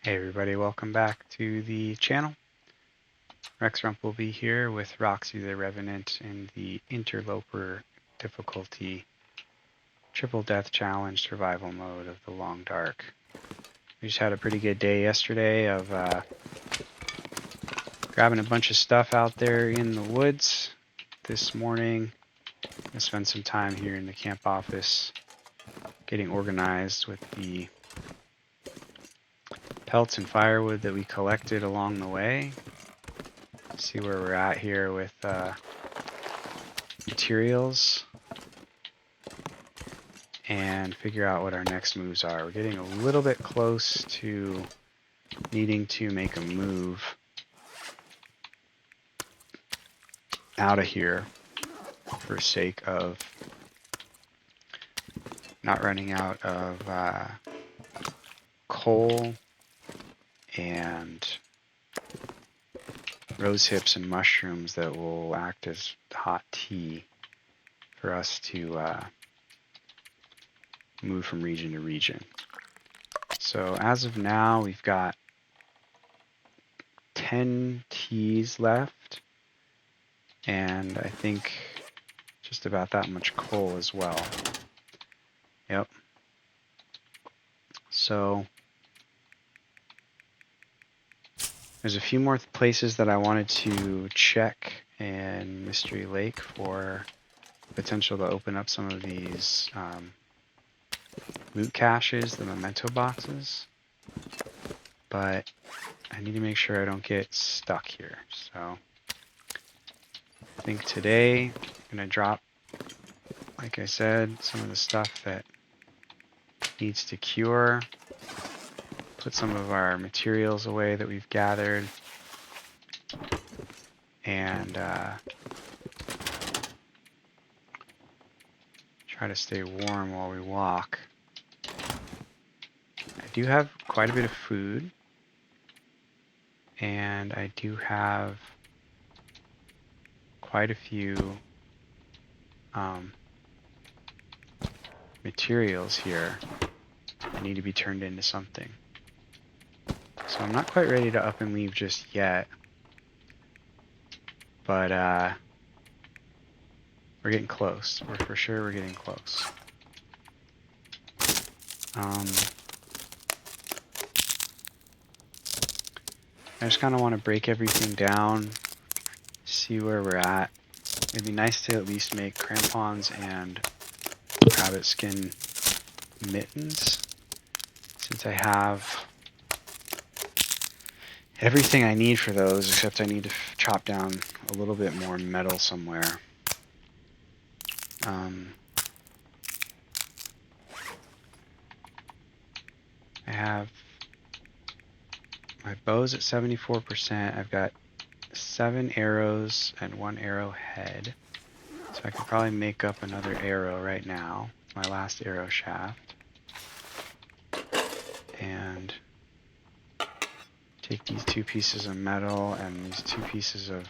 Hey everybody, welcome back to the channel. Rexrump will be here with Roxie the Revenant in the Interloper difficulty triple death challenge survival mode of the Long Dark. We just had a pretty good day yesterday of grabbing a bunch of stuff out there in the woods. This morning, I'm going to spend some time here in the camp office getting organized with the pelts and firewood that we collected along the way. See where we're at here with materials and figure out what our next moves are. We're getting a little bit close to needing to make a move out of here for sake of not running out of coal and rose hips and mushrooms that will act as hot tea for us to move from region to region. So as of now, we've got 10 teas left, and I think just about that much coal as well. Yep. So there's a few more places that I wanted to check in Mystery Lake for potential to open up some of these loot caches, the memento boxes, but I need to make sure I don't get stuck here. So I think today I'm going to drop, like I said, some of the stuff that needs to cure, put some of our materials away that we've gathered, and try to stay warm while we walk. I do have quite a bit of food, and I do have quite a few materials here that need to be turned into something. So I'm not quite ready to up and leave just yet, but we're getting close. For sure we're getting close. I just kind of want to break everything down, see where we're at. It'd be nice to at least make crampons and rabbit skin mittens, since I have everything I need for those, except I need to chop down a little bit more metal somewhere. I have my bow's at 74%. I've got 7 arrows and 1 arrowhead. So I could probably make up another arrow right now. My last arrow shaft. And take these 2 pieces of metal and these 2 pieces of...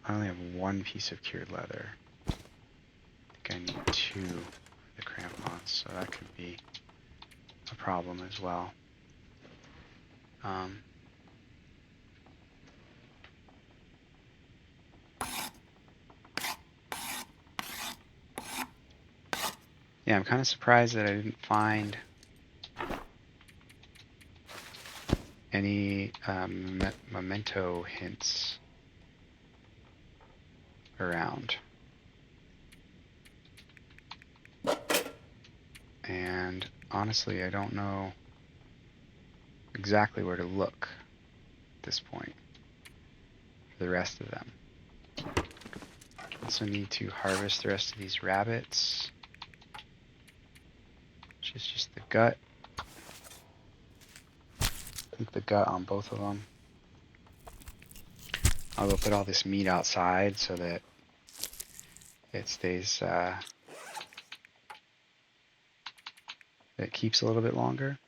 I only have 1 piece of cured leather. I think I need 2 of the crampons, so that could be a problem as well. Yeah, I'm kind of surprised that I didn't find any memento hints around. And honestly, I don't know exactly where to look at this point for the rest of them. Also need to harvest the rest of these rabbits, which is just the gut. I think the gut on both of them. I'll go put all this meat outside so that it stays, it keeps a little bit longer.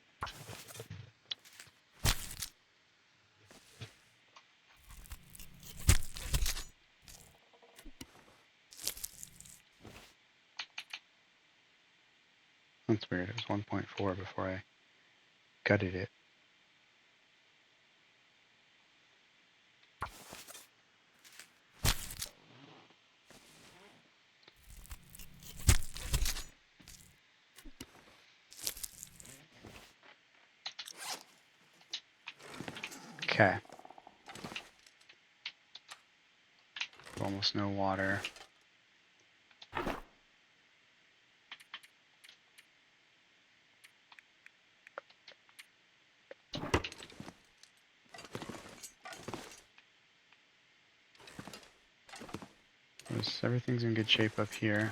That's weird. It was 1.4 before I gutted it. Okay. Almost no water. Everything's in good shape up here.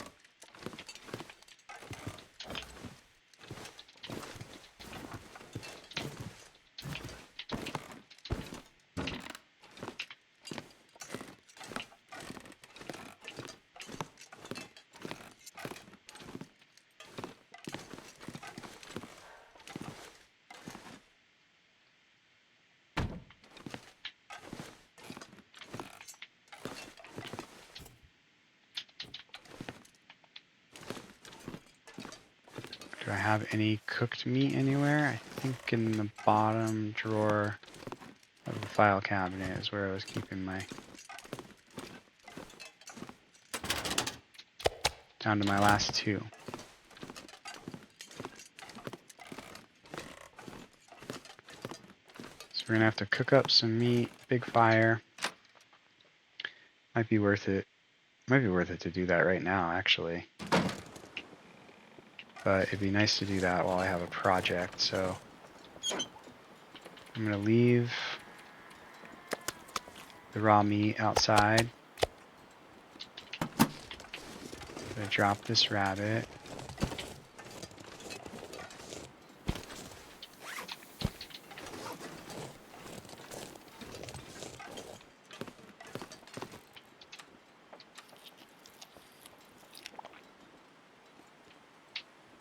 Do I have any cooked meat anywhere? I think in the bottom drawer of the file cabinet is where I was keeping my... Down to my last two. So we're gonna have to cook up some meat, big fire. Might be worth it. Might be worth it to do that right now, actually. But it'd be nice to do that while I have a project, so I'm gonna leave the raw meat outside. I'm gonna drop this rabbit.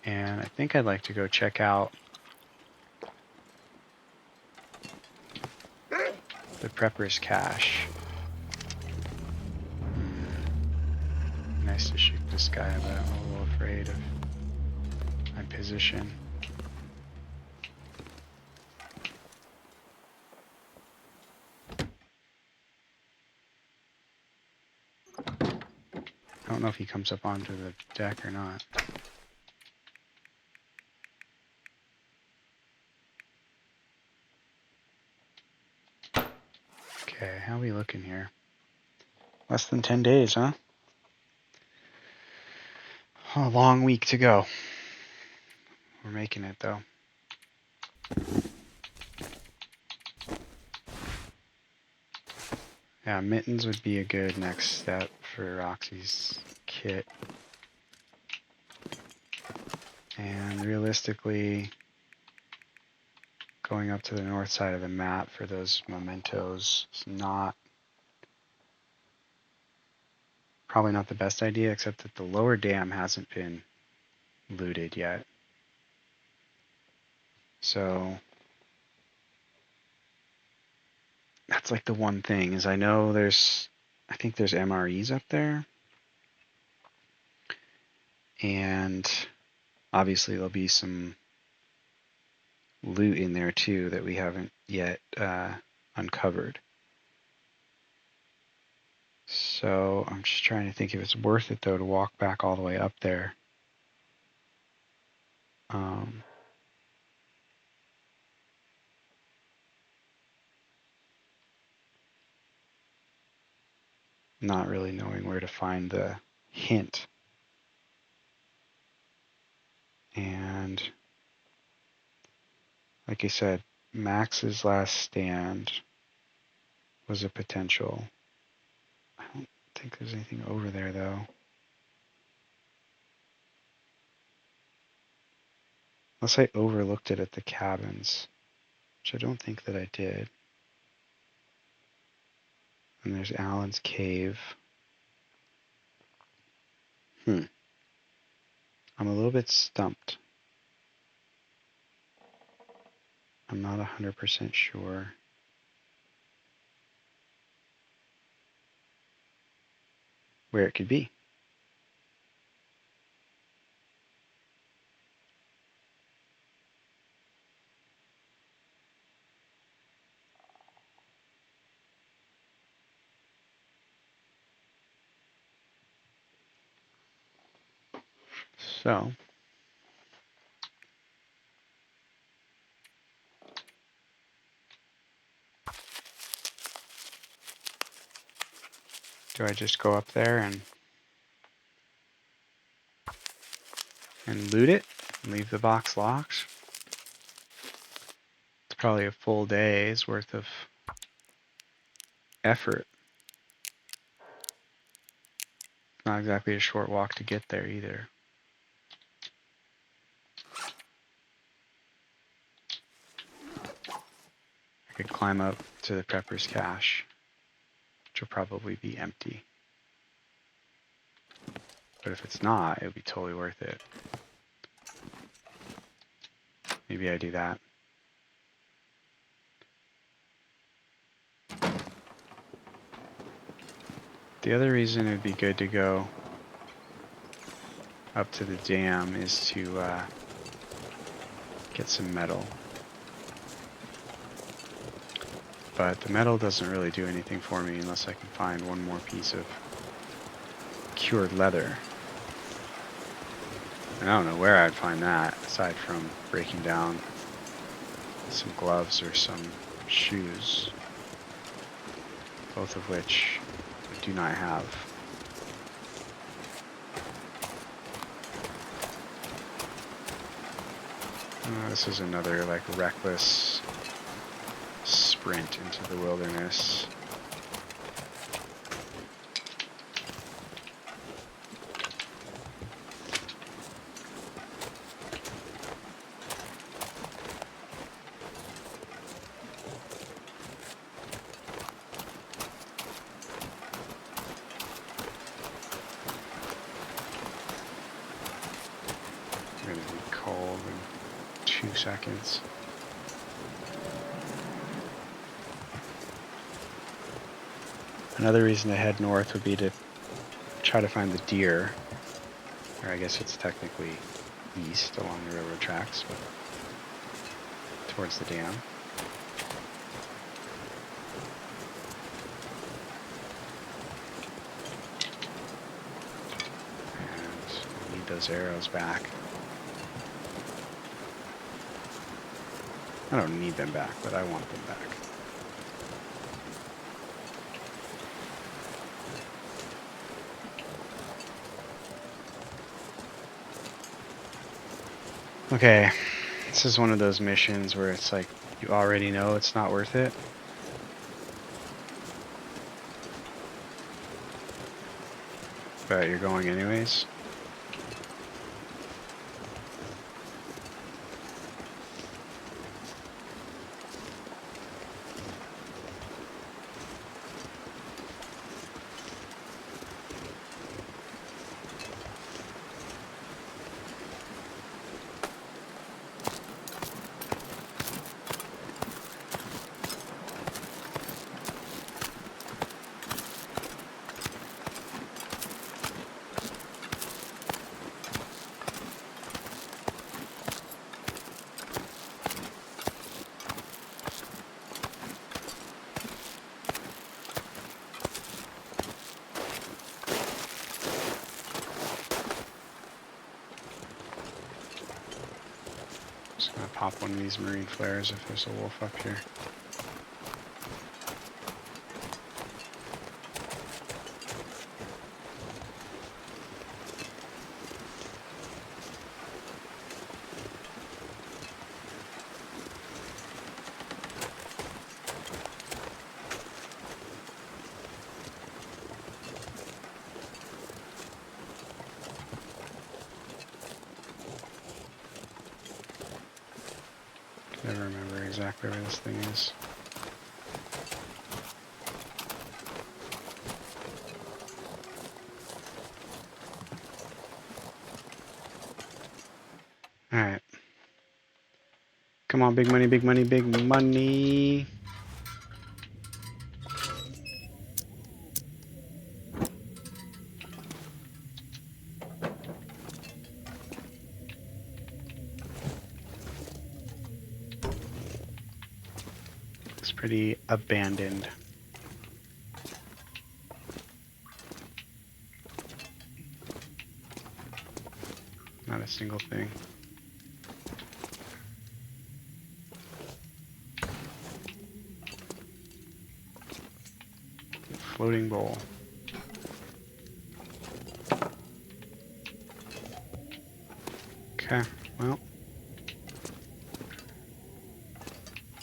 And I think I'd like to go check out the prepper's cache. Nice to shoot this guy, but I'm a little afraid of my position. I don't know if he comes up onto the deck or not. Okay, how are we looking here? Less than 10 days, huh? A long week to go. We're making it, though. Yeah, mittens would be a good next step for Roxie's kit. And realistically, going up to the north side of the map for those mementos is probably not the best idea, except that the lower dam hasn't been looted yet. So that's like the one thing is I know I think there's MREs up there. And obviously there'll be some loot in there too that we haven't yet uncovered. So I'm just trying to think if it's worth it though to walk back all the way up there. Not really knowing where to find the hint. And like I said, Max's last stand was a potential. I don't think there's anything over there though. Unless I overlooked it at the cabins, which I don't think that I did. And there's Alan's cave. I'm a little bit stumped. I'm not 100% sure. Where it could be. So, Do I just go up there and loot it? And leave the box locked? It's probably a full day's worth of effort. Not exactly a short walk to get there either. I could climb up to the prepper's cache, which will probably be empty. But if it's not, it'll be totally worth it. Maybe I do that. The other reason it'd be good to go up to the dam is to get some metal. But the metal doesn't really do anything for me unless I can find one more piece of cured leather. And I don't know where I'd find that, aside from breaking down some gloves or some shoes, both of which I do not have. This is another like reckless sprint into the wilderness. I'm gonna be cold in 2 seconds. Another reason to head north would be to try to find the deer, or I guess it's technically east along the railroad tracks, but towards the dam. And I need those arrows back. I don't need them back, but I want them back. Okay, this is one of those missions where it's like you already know it's not worth it. But you're going anyways. Just gonna pop one of these marine flares if there's a wolf up here. Never remember exactly where this thing is. Alright. Come on, big money, big money, big money. It's pretty abandoned. Not a single thing. Floating bowl. Okay, well.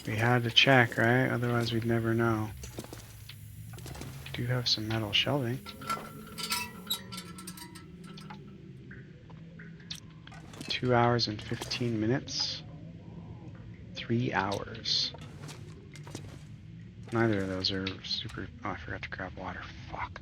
We had to check, right? Otherwise we'd never know. Do have some metal shelving. Two hours and 15 minutes. 3 hours. Neither of those are super... Oh, I forgot to grab water. Fuck.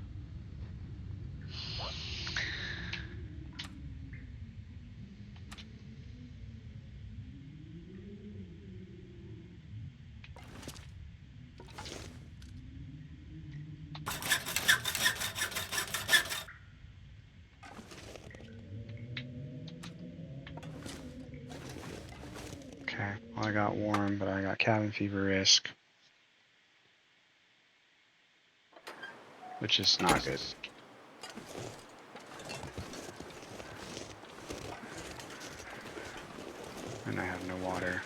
Okay, well I got warm, but I got cabin fever risk. Which is not good. And I have no water.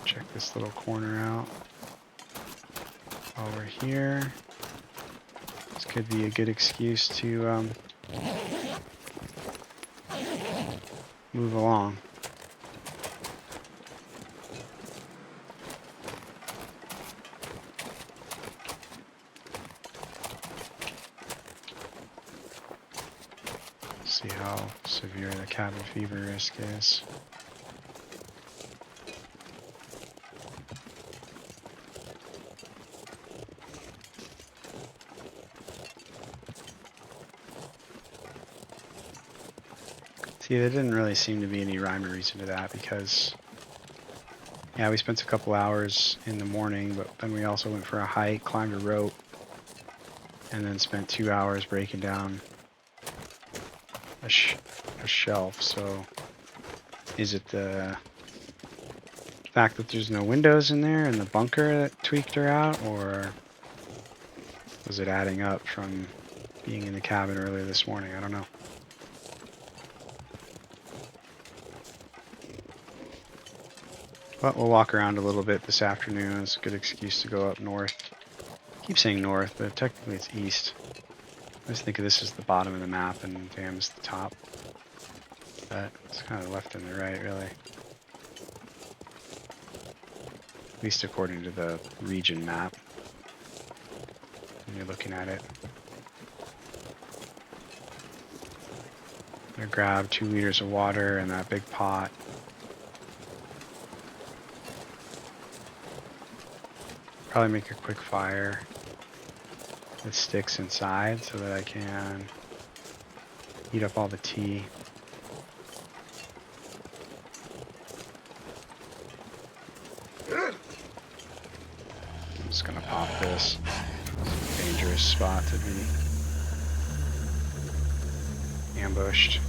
Check this little corner out. While we're here, this could be a good excuse to move along. See how severe the cabin fever risk is. See, there didn't really seem to be any rhyme or reason to that because, yeah, we spent a couple hours in the morning, but then we also went for a hike, climbed a rope, and then spent 2 hours breaking down a shelf. So is it the fact that there's no windows in there and the bunker that tweaked her out, or was it adding up from being in the cabin earlier this morning? I don't know. But we'll walk around a little bit this afternoon. It's a good excuse to go up north. I keep saying north, but technically it's east. I just think of this as the bottom of the map and Dam is the top. But it's kind of the left and the right, really. At least according to the region map. When you're looking at it. I'm gonna grab 2 liters of water and that big pot. Probably make a quick fire with sticks inside so that I can heat up all the tea. I'm just gonna pop this. It's a dangerous spot to be ambushed.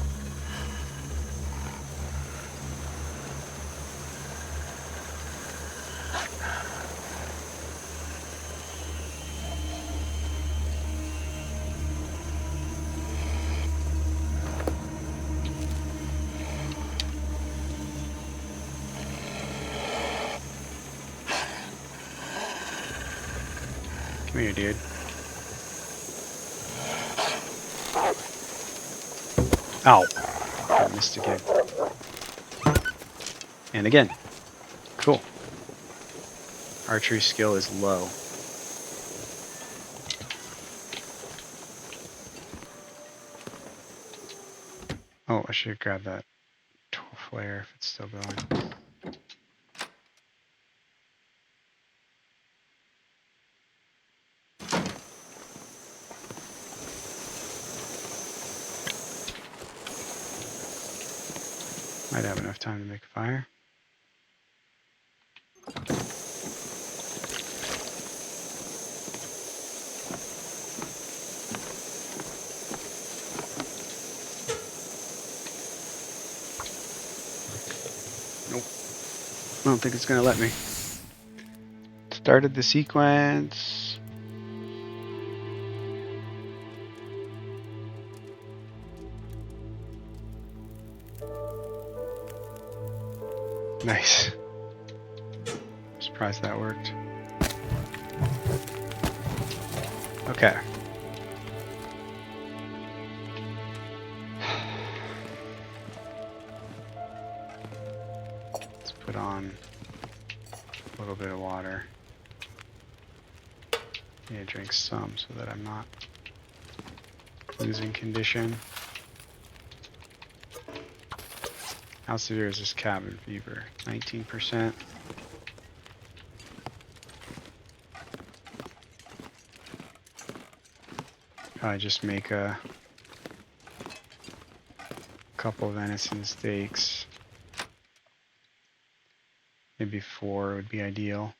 Come here, dude. Ow. I missed again. And again. Cool. Archery skill is low. Oh, I should grab that flare if it's still going. Might have enough time to make a fire. Nope. I don't think it's gonna let me. Started the sequence. Nice. Surprised that worked. Okay. Let's put on a little bit of water. Yeah, drink some so that I'm not losing condition. How severe is this cabin fever? 19%. Probably just make a couple venison steaks. Maybe 4 would be ideal.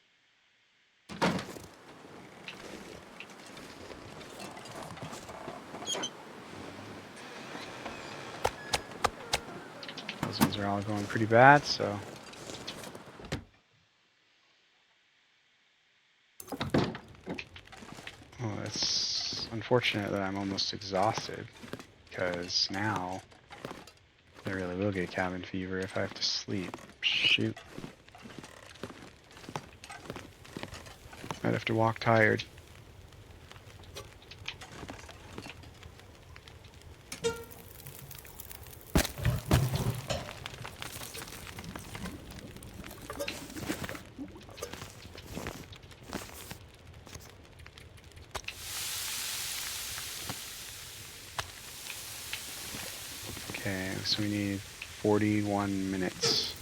Those ones are all going pretty bad, so. Oh, it's unfortunate that I'm almost exhausted, because now I really will get cabin fever if I have to sleep. Shoot. I'd have to walk tired. Okay, so we need 41 minutes.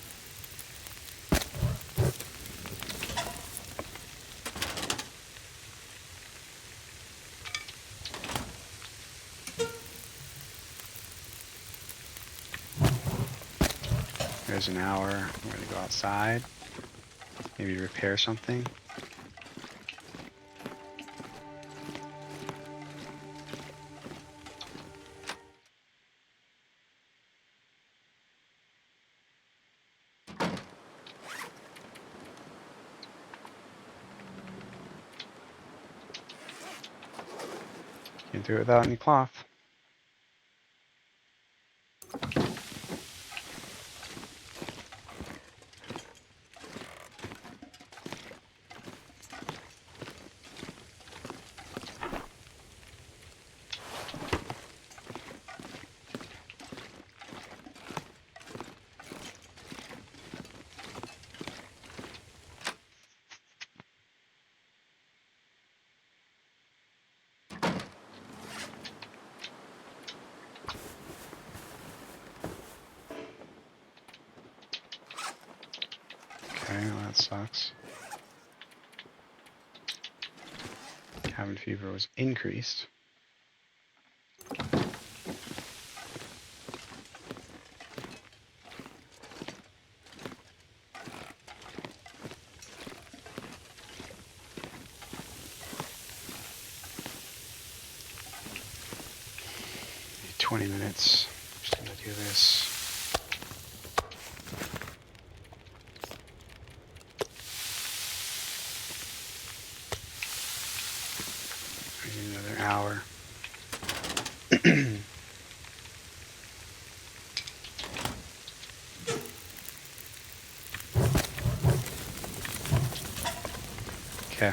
There's an hour. I'm going to go outside. Maybe repair something. Can't do it without any cloth. Okay, well that sucks. Cabin fever was increased. Need 20 minutes. Just gonna do this. Another hour. Okay.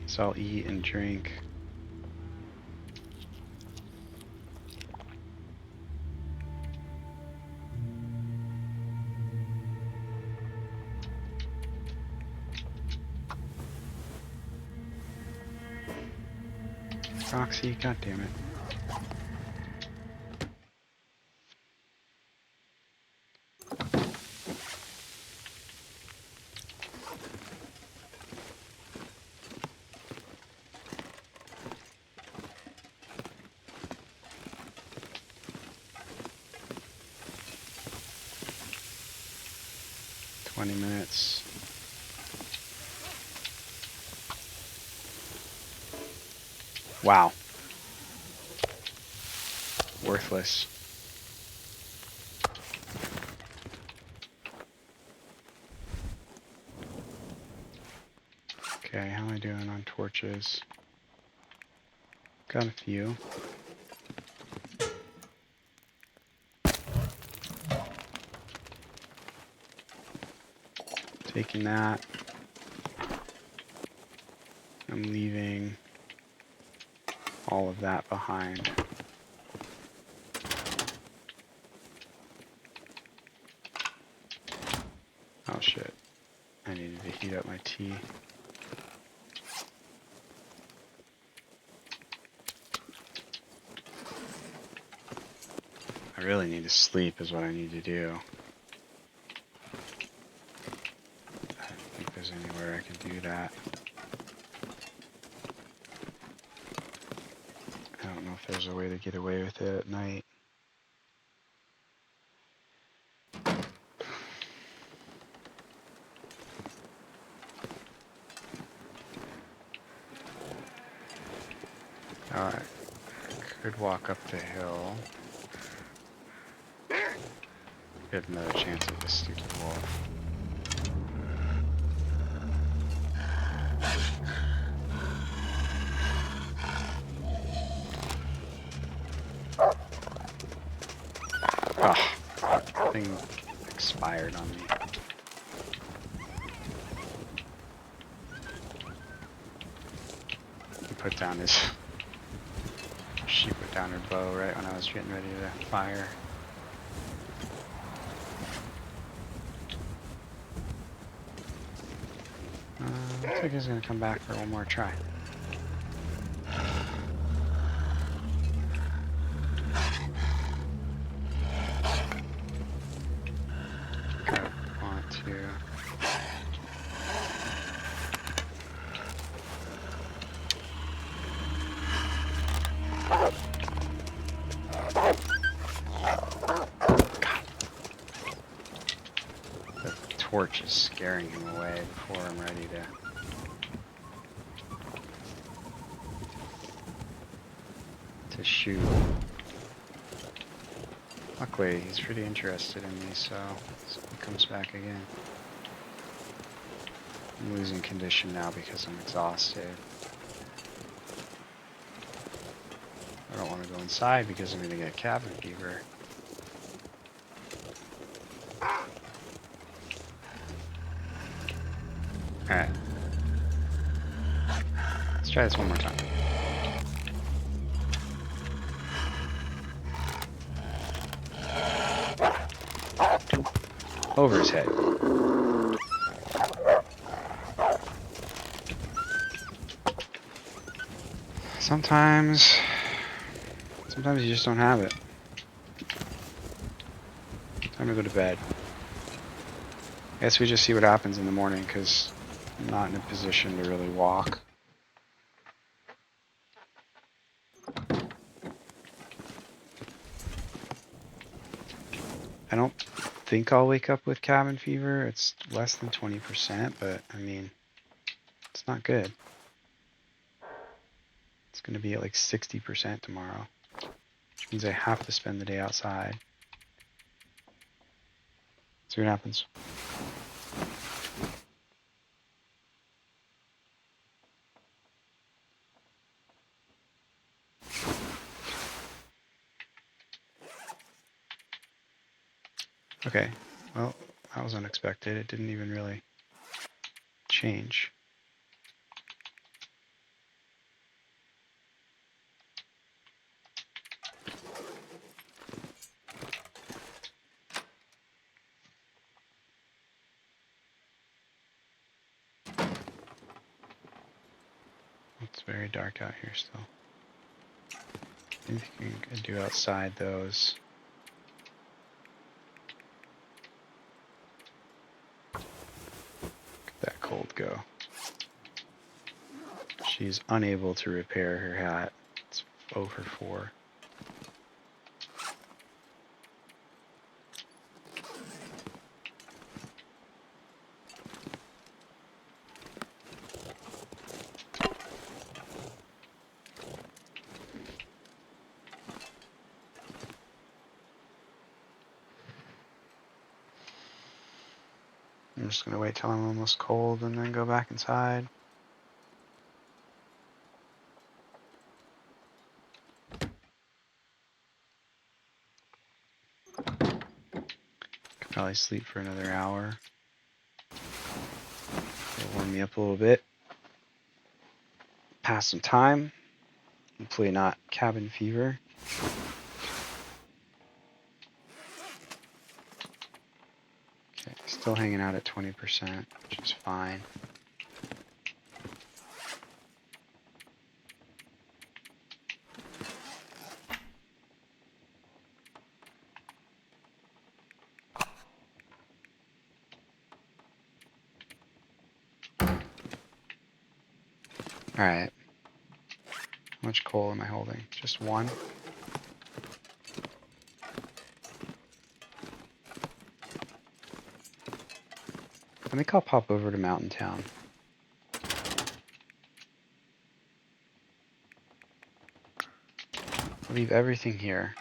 So I'll eat and drink. Roxie, god damn it. Minutes. Wow. Worthless. doing on torches? Got a few. Taking that. I'm leaving all of that behind. Oh shit. I needed to heat up my tea. I really need to sleep is what I need to do. I don't think there's anywhere I can do that. I don't know if there's a way to get away with it at night. Alright. Could walk up the hill. Get another chance at this stupid wolf. Oh, thing expired on me. He put down his... She put down her bow right when I was getting ready to fire. Looks like he's gonna come back for one more try. I want to. The torch is scaring him away before I'm ready to shoot. Luckily, he's pretty interested in me, so he comes back again. I'm losing condition now because I'm exhausted. I don't want to go inside because I'm going to get cabin fever. Alright. Let's try this one more time. Over his head. Sometimes you just don't have it. Time to go to bed. I guess we just see what happens in the morning because I'm not in a position to really walk. I don't think I'll wake up with cabin fever. It's less than 20%, but I mean, it's not good. It's going to be at like 60% tomorrow, which means I have to spend the day outside. See what happens. Okay, well, that was unexpected. It didn't even really change. It's very dark out here still. Anything you can do outside those. Look at that cold go. She's unable to repair her hat. It's over 4. I'm just gonna wait till I'm almost cold and then go back inside. Probably sleep for another hour. It'll warm me up a little bit. Pass some time. Hopefully not cabin fever. Okay, still hanging out at 20%, which is fine. Alright. How much coal am I holding? Just one? I think I'll pop over to Mountain Town. Leave everything here.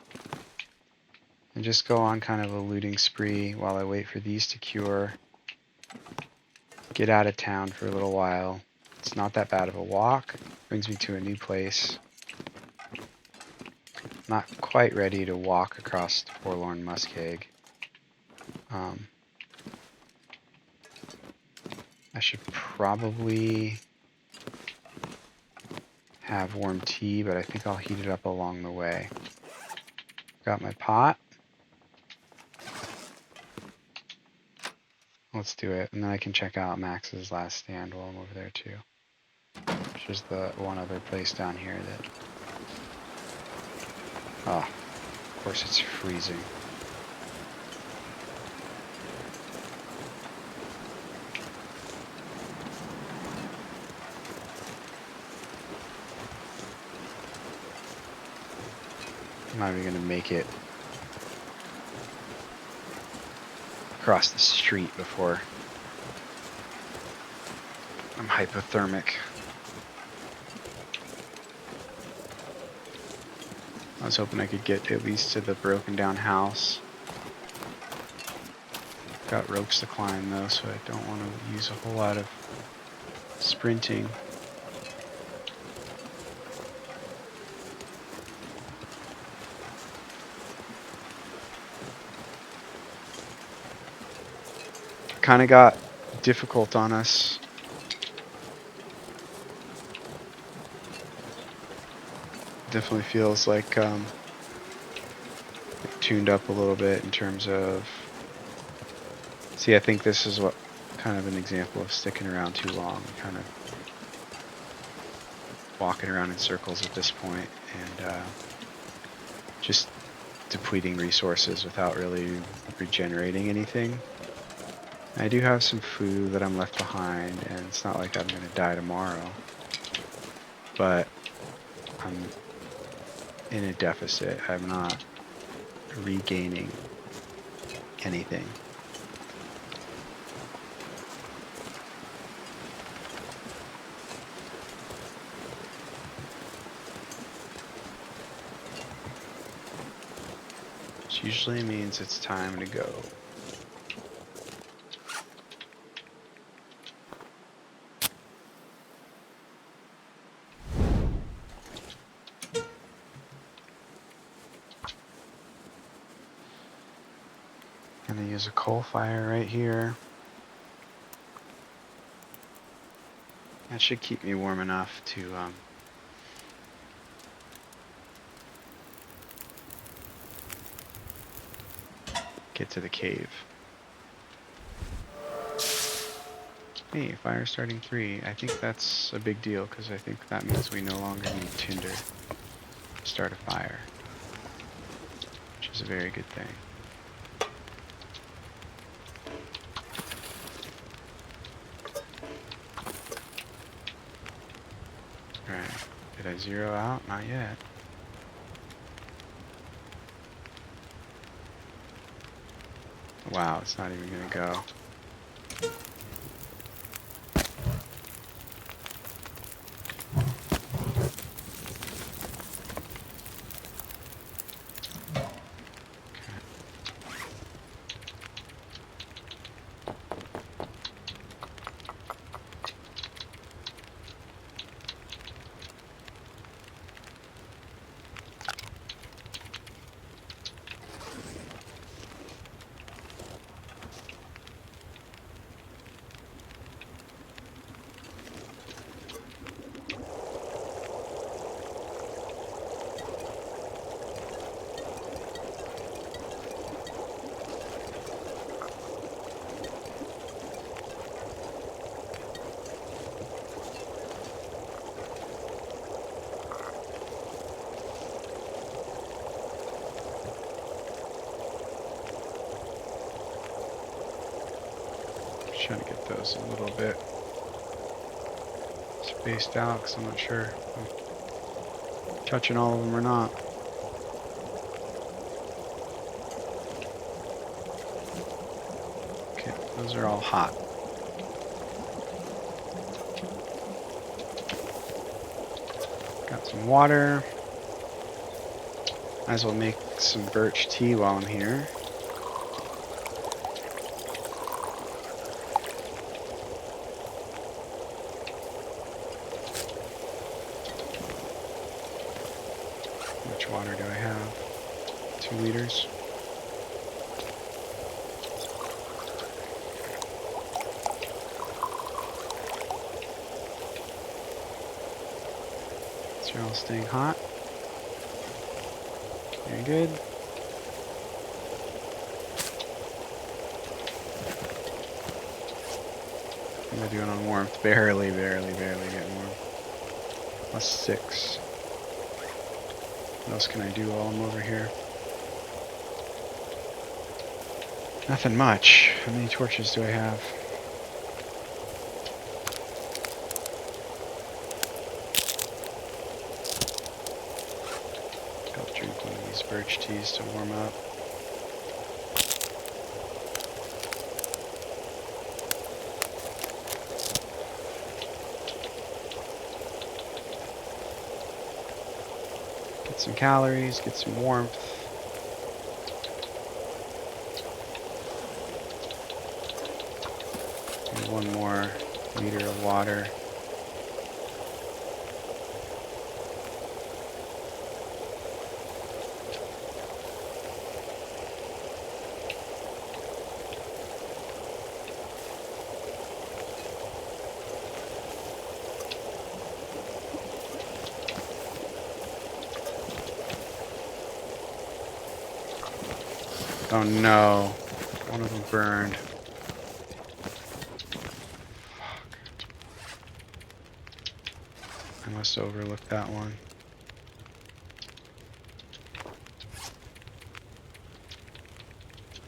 And just go on kind of a looting spree while I wait for these to cure. Get out of town for a little while. It's not that bad of a walk. Brings me to a new place. Not quite ready to walk across the Forlorn Muskeg. I should probably have warm tea, but I think I'll heat it up along the way. Got my pot. Let's do it, and then I can check out Max's Last Stand while I'm over there too. Which is the one other place down here that... Oh, of course it's freezing. I'm not even going to make it across the street before I'm hypothermic. I was hoping I could get at least to the broken down house. Got ropes to climb though, so I don't want to use a whole lot of sprinting. Kind of got difficult on us. Definitely feels like tuned up a little bit in terms of... See, I think this is what kind of an example of sticking around too long, kind of walking around in circles at this point, and just depleting resources without really regenerating anything. I do have some food that I'm left behind, and it's not like I'm going to die tomorrow, but I'm in a deficit. I'm not regaining anything. Which usually means it's time to go. Gonna use a coal fire right here. That should keep me warm enough to get to the cave. Hey, fire starting 3. I think that's a big deal because I think that means we no longer need tinder to start a fire, which is a very good thing. Alright, did I zero out? Not yet. Wow, it's not even gonna go. Trying to get those a little bit spaced out because I'm not sure if I'm touching all of them or not. Okay, those are all hot. Got some water. Might as well make some birch tea while I'm here. Which water do I have? 2 liters. They're all staying hot. Very good. What am I doing on warmth? Barely getting warm. +6. What else can I do while I'm over here? Nothing much. How many torches do I have? I'll drink one of these birch teas to warm up. Get some calories, get some warmth. And 1 more liter of water. Oh no, one of them burned. Fuck. I must have overlooked that one.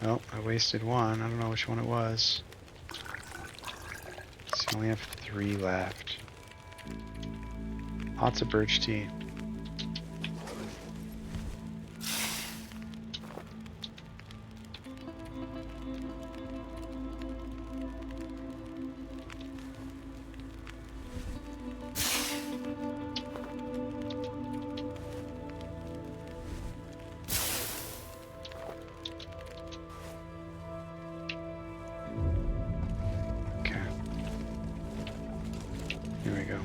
Oh, I wasted one. I don't know which one it was. So I only have 3 left. Lots of birch tea. Here we go.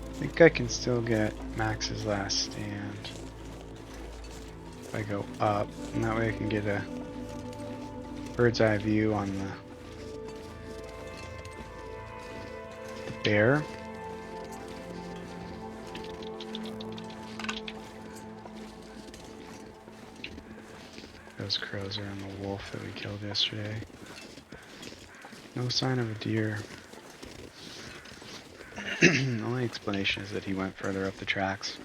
I think I can still get Max's last stand if I go up, and that way I can get a bird's eye view on the bear. Those crows are on the wolf that we killed yesterday. No sign of a deer. The only explanation is that he went further up the tracks.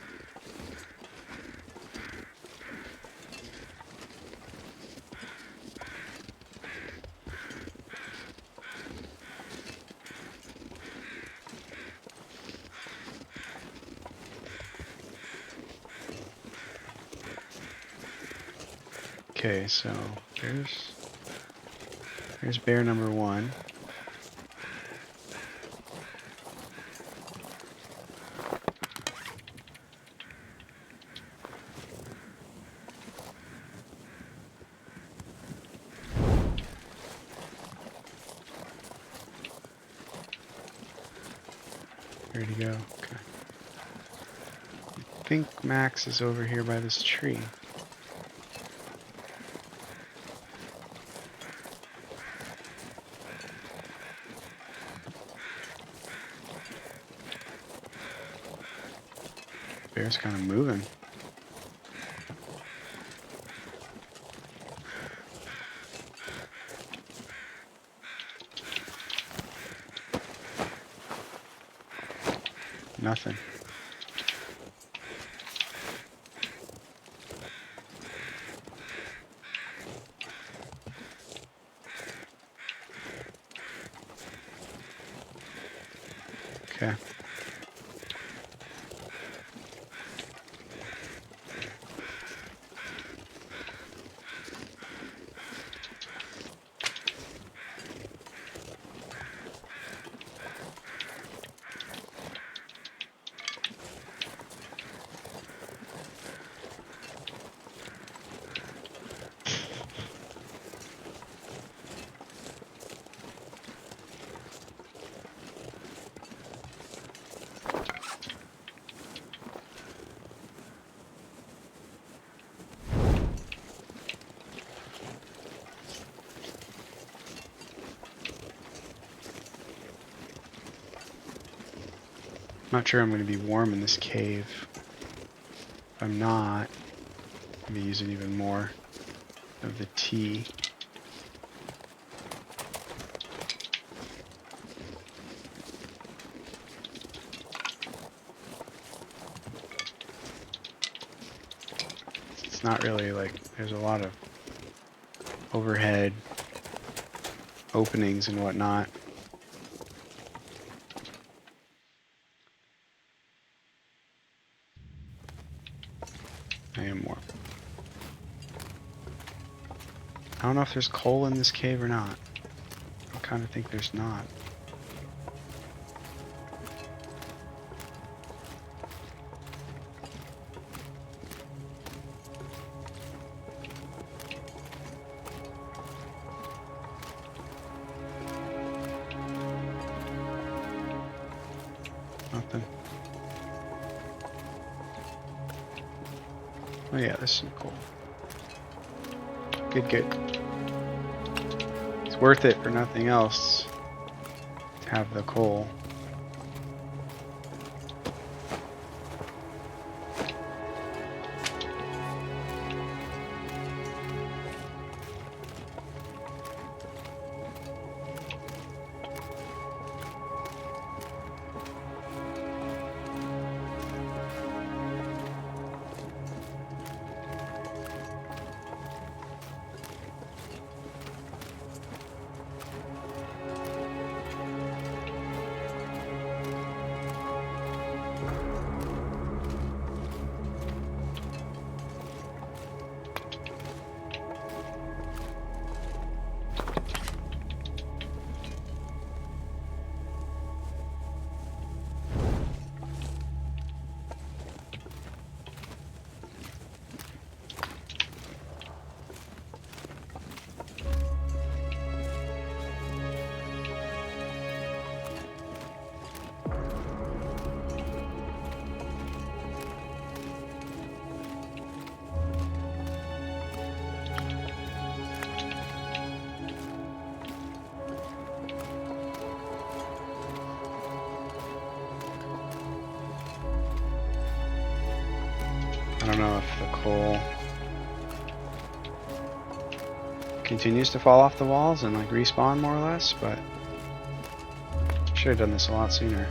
Okay, so there's bear number 1. Where'd he go? Okay. I think Max is over here by this tree. Bear's kind of moving. Nothing. Okay. Not sure I'm going to be warm in this cave. If I'm not, I'm going to use it even more of the tea. It's not really like, there's a lot of overhead openings and whatnot. I am warm. I don't know if there's coal in this cave or not. I kind of think there's not. Nothing. Oh yeah, there's some coal. Good, good. It's worth it for nothing else to have the coal. I don't know if the coal continues to fall off the walls and like respawn more or less, but I should have done this a lot sooner.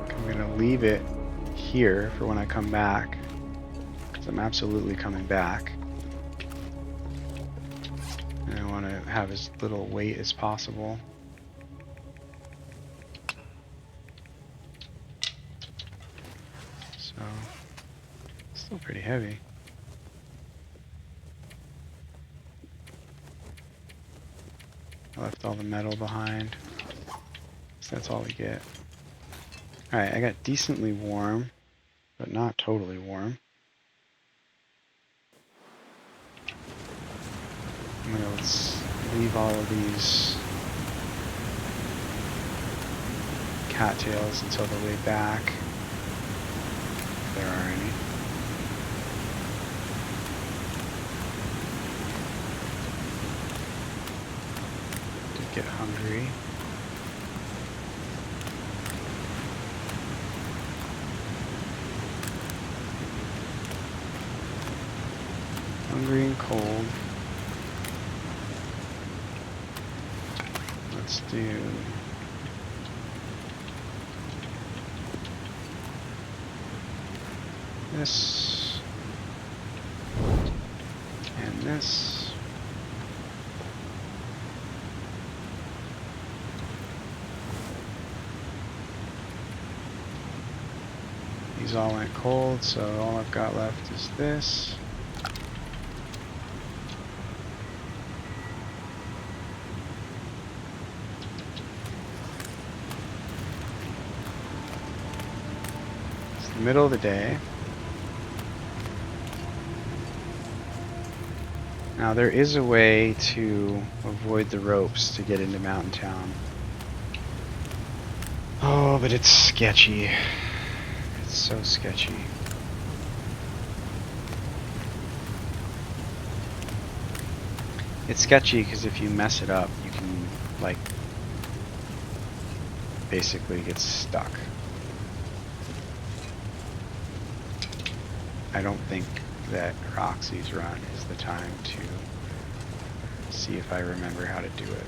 I'm gonna leave it here for when I come back, because I'm absolutely coming back. And I want to have as little weight as possible. So, still pretty heavy. I left all the metal behind. So that's all we get. Alright, I got decently warm, but not totally warm. I'm gonna leave all of these cattails until the way back, if there are any. Did get hungry. Hungry and cold. Let's do this. this. These all went cold, so all I've got left is this. It's the middle of the day. Now there is a way to avoid the ropes to get into Mountain Town. Oh, but it's sketchy. It's so sketchy. It's sketchy because if you mess it up, you can, like, basically get stuck. I don't think that Roxie's run is the time to see if I remember how to do it.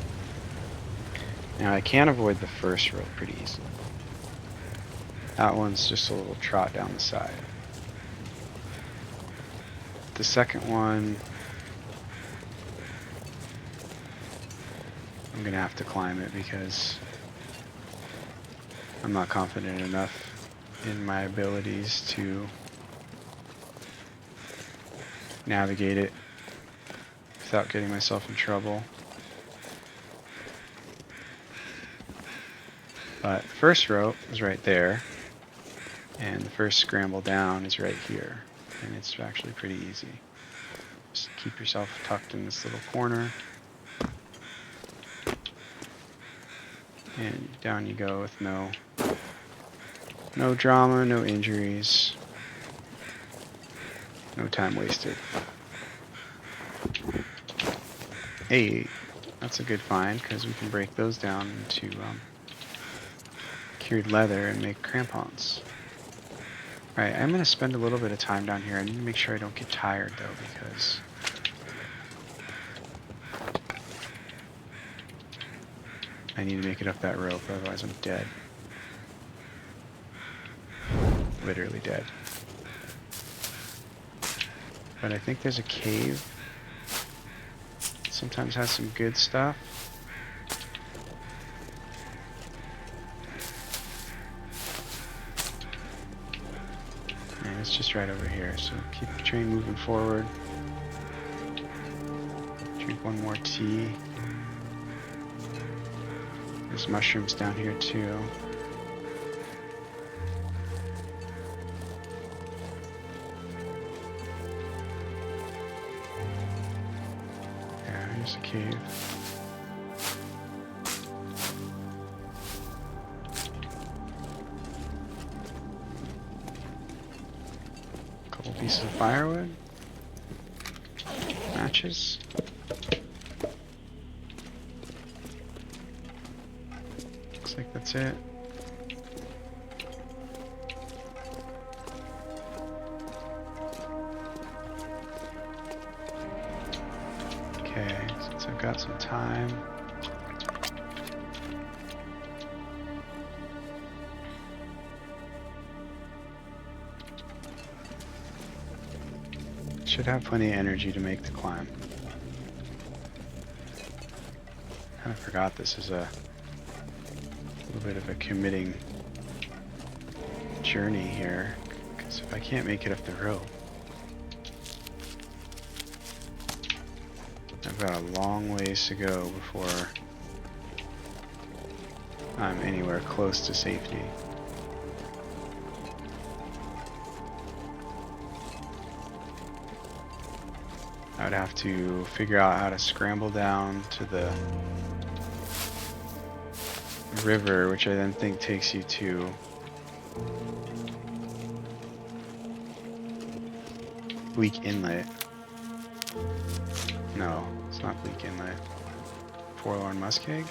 Now I can avoid the first rope pretty easily. That one's just a little trot down the side. The second one, I'm gonna have to climb it because I'm not confident enough in my abilities to navigate it without getting myself in trouble. But the first rope is right there, and the first scramble down is right here, and it's actually pretty easy. Just keep yourself tucked in this little corner, and down you go with no drama, no injuries, no time wasted. Hey, that's a good find because we can break those down into cured leather and make crampons. Alright, I'm going to spend a little bit of time down here. I need to make sure I don't get tired though, because I need to make it up that rope, otherwise I'm dead. Literally dead. But I think there's a cave. Sometimes has some good stuff. And it's just right over here, so keep the train moving forward. Drink one more tea. There's mushrooms down here too. Yeah, here's a cave. Couple pieces of firewood. Matches. Looks like that's it. Okay, since I've got some time. Should have plenty of energy to make the climb. Kind of forgot this is a little bit of a committing journey here, because if I can't make it up the rope, I've got a long ways to go before I'm anywhere close to safety. I would have to figure out how to scramble down to the river, which I then think takes you to Bleak Inlet. No, it's not Bleak Inlet. Forlorn Muskeg?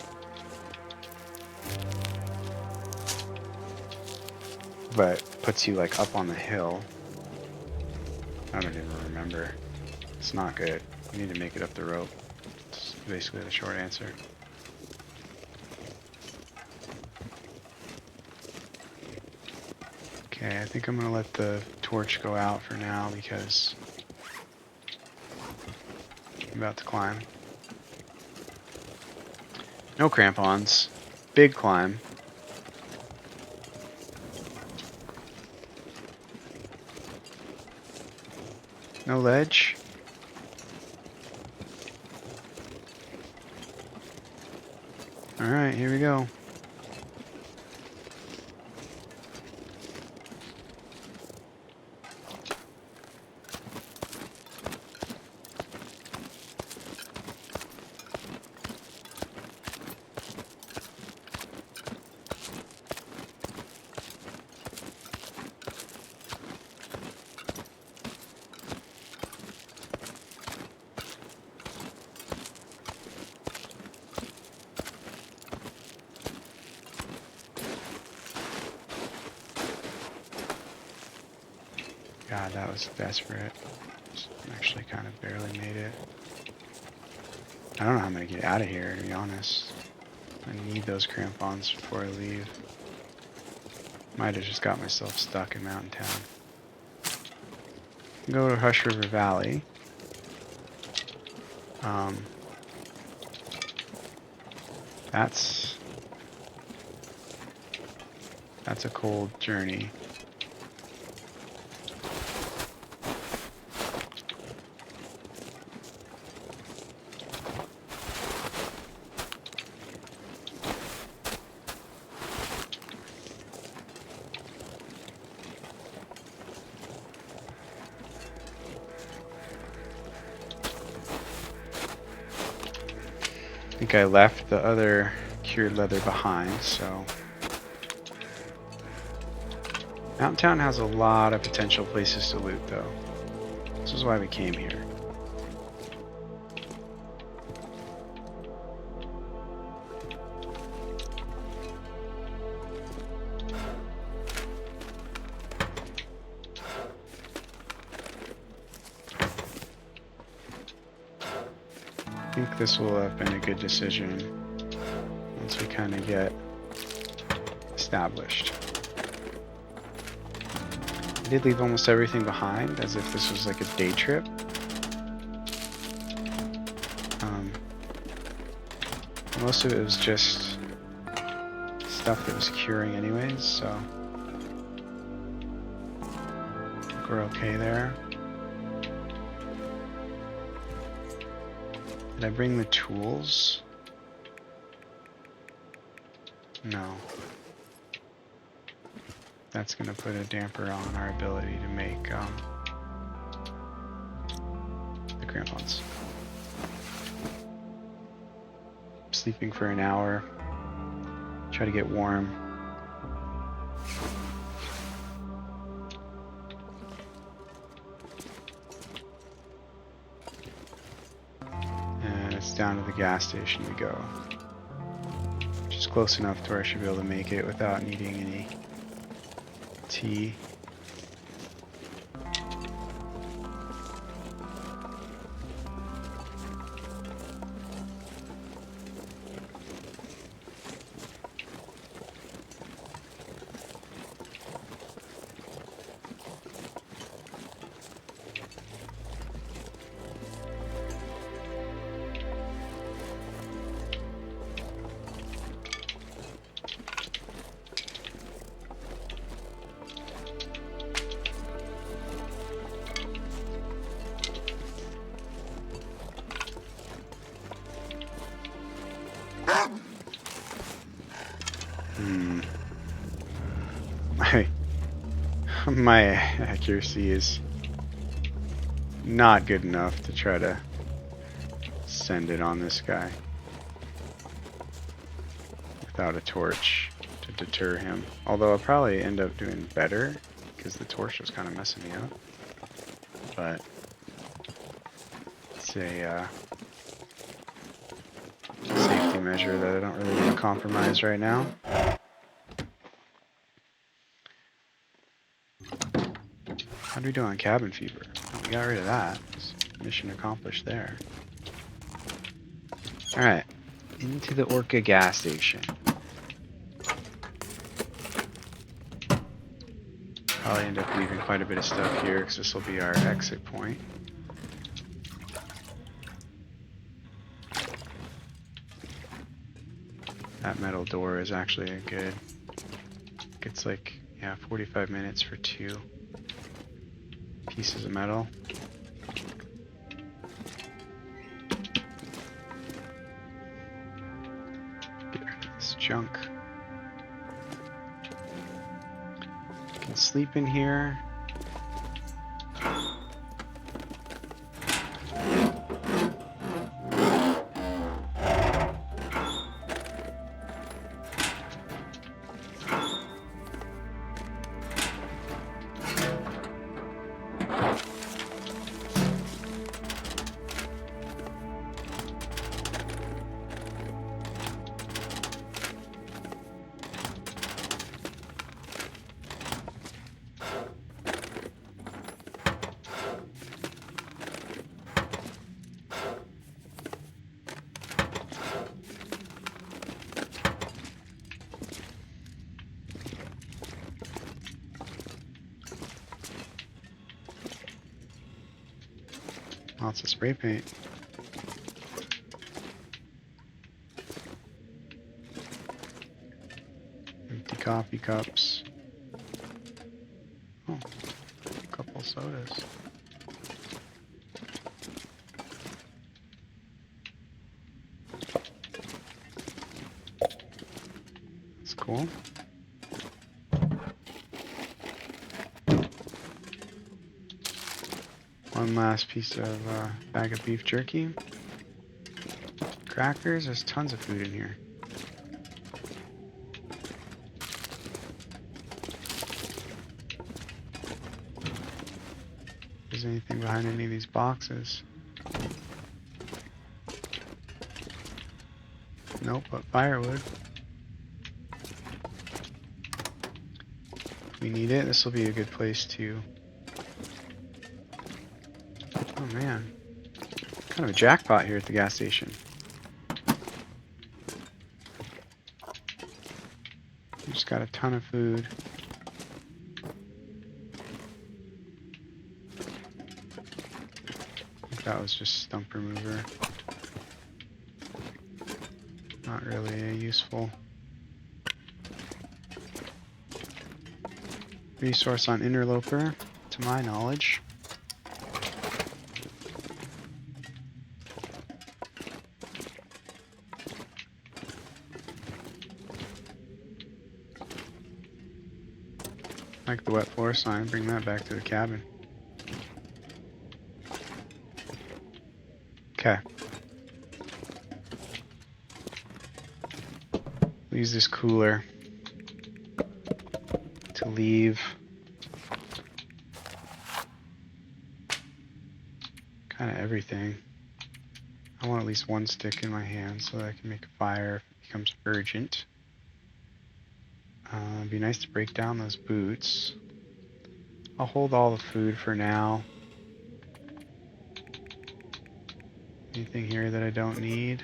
But puts you like up on the hill. I don't even remember. It's not good. You need to make it up the rope. It's basically the short answer. Okay, I think I'm gonna let the torch go out for now because I'm about to climb. No crampons. Big climb. No ledge. Alright, here we go. God, that was desperate. Just actually kind of barely made it. I don't know how I'm going to get out of here, to be honest. I need those crampons before I leave. Might have just got myself stuck in Mountain Town. Go to Hush River Valley. That's a cold journey. I think I left the other cured leather behind, so Mountain Town has a lot of potential places to loot, though. This is why we came here. I think this will have been a good decision once we kind of get established. I did leave almost everything behind, as if this was like a day trip. Most of it was just stuff that was curing anyways, so I think we're okay there. Did I bring the tools? No. That's going to put a damper on our ability to make the crampons. Sleeping for an hour. Try to get warm. And it's down to the gas station we go. Which is close enough to where I should be able to make it without needing any tea. My accuracy is not good enough to try to send it on this guy without a torch to deter him. Although I'll probably end up doing better because the torch was kind of messing me up. But it's a safety measure that I don't really want to compromise right now. How do we do on cabin fever? Oh, we got rid of that. Mission accomplished there. Alright. Into the Orca gas station. Probably end up leaving quite a bit of stuff here because this will be our exit point. That metal door is actually a good. It's like, yeah, 45 minutes for 2 pieces of metal. Get rid of this junk. Can sleep in here. Lots of spray paint. Empty coffee cups. Oh, a couple sodas. That's cool. One last piece of bag of beef jerky. Crackers, there's tons of food in here. If there's anything behind any of these boxes. Nope, but firewood. If we need it, this will be a good place to... Oh man, kind of a jackpot here at the gas station. We just got a ton of food. I think that was just stump remover. Not really a useful resource on Interloper, to my knowledge. Like the wet floor sign, bring that back to the cabin. Okay. Use this cooler to leave kind of everything. I want at least one stick in my hand so that I can make a fire if it becomes urgent. It'd be nice to break down those boots. I'll hold all the food for now. Anything here that I don't need?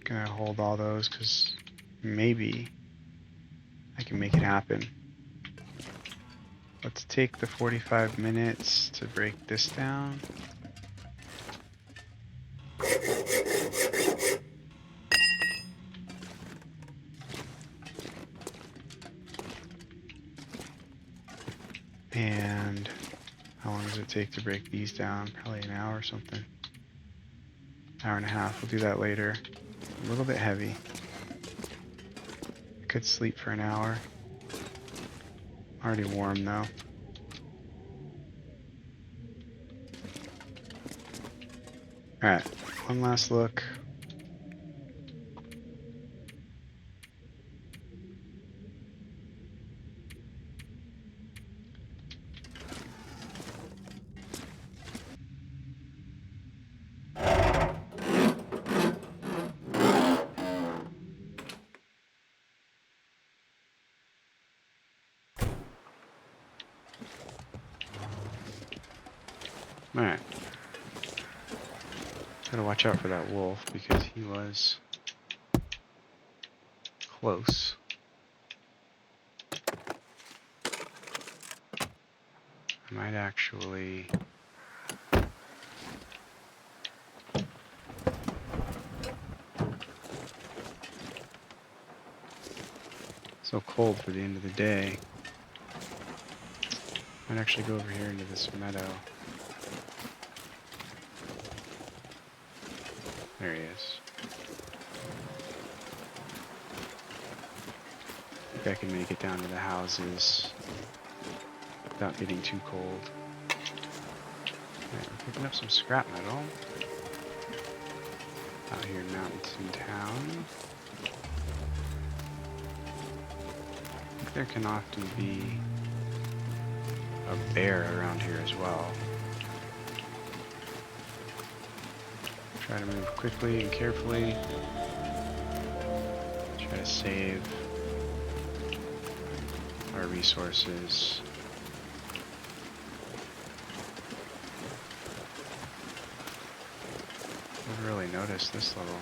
Gonna hold all those because maybe I can make it happen. Let's take the 45 minutes to break this down. And how long does it take to break these down? Probably an hour or something. Hour and a half. We'll do that later. A little bit heavy. I could sleep for an hour. Already warm though. Alright, one last look. Alright. Gotta watch out for that wolf because he was close. I might actually... So cold for the end of the day. Might actually go over here into this meadow. There he is. I think I can make it down to the houses without getting too cold. Alright, we're picking up some scrap metal out here in Mountain Town. I think there can often be a bear around here as well. Try to move quickly and carefully. Try to save our resources. I've really noticed this little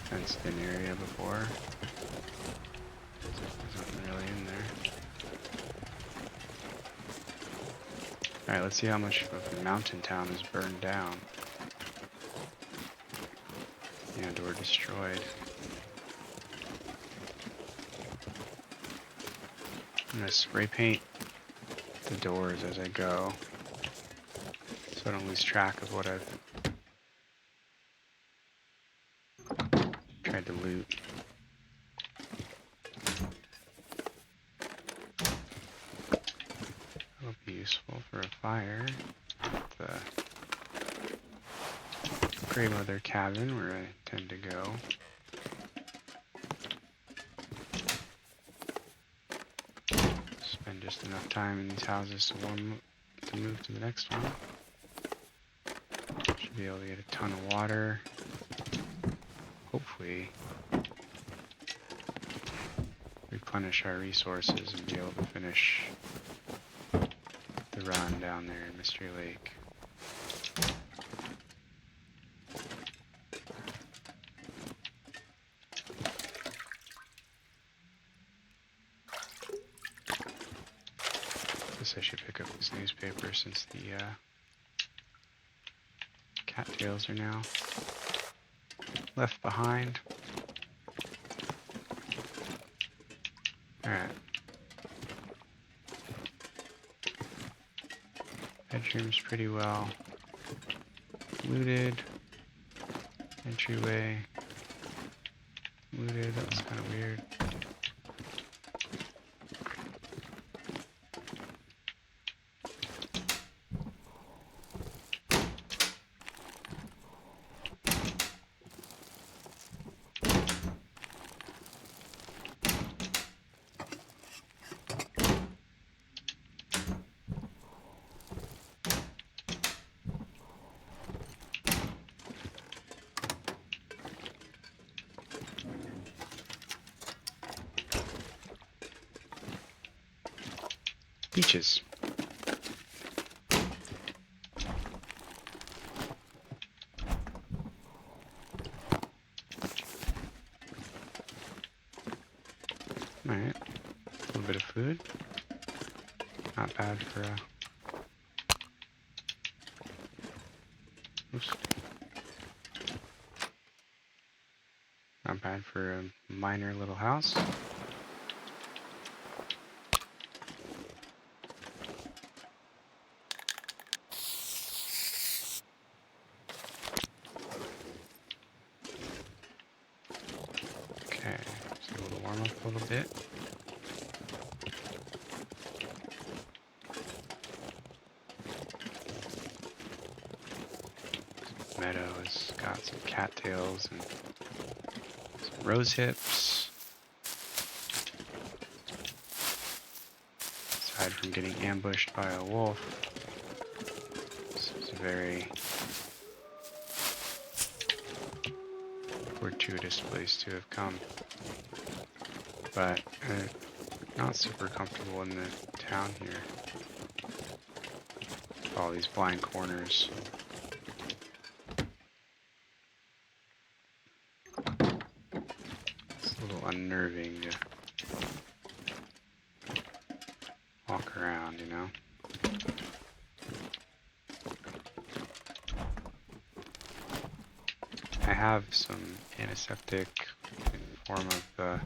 fenced-in area before. There's nothing really in there. Alright, let's see how much of the mountain town is burned down and or destroyed. I'm going to spray paint the doors as I go so I don't lose track of what I've tried to loot. That'll be useful for a fire at the grandmother cabin where I tend to go. Spend just enough time in these houses to move to the next one. Should be able to get a ton of water. Hopefully replenish our resources and be able to finish the run down there in Mystery Lake. Guess I should pick up this newspaper since the cattails are now left behind. Alright. Bedroom's pretty well looted. Entryway looted. That was kind of weird. Beaches. Alright, a little bit of food. Not bad for a... Oops. Not bad for a minor little house. Okay, so we'll warm up a little bit. Meadow has got some cattails and some rose hips. Aside from getting ambushed by a wolf, this is a very fortuitous place to have come. But not super comfortable in the town here. All these blind corners. It's a little unnerving to walk around, you know? I have some antiseptic in form of the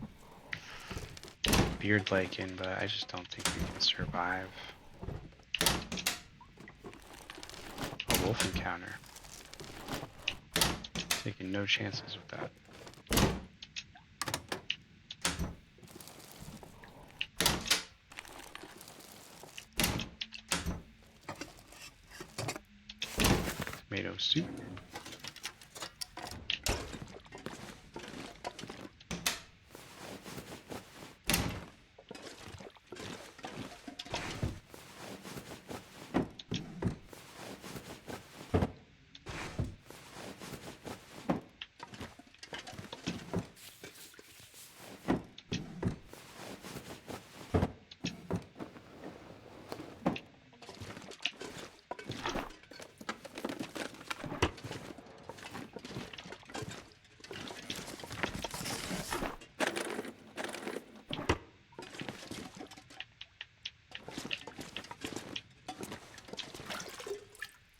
beard lichen, but I just don't think we can survive a wolf encounter. Taking no chances with that. Tomato soup.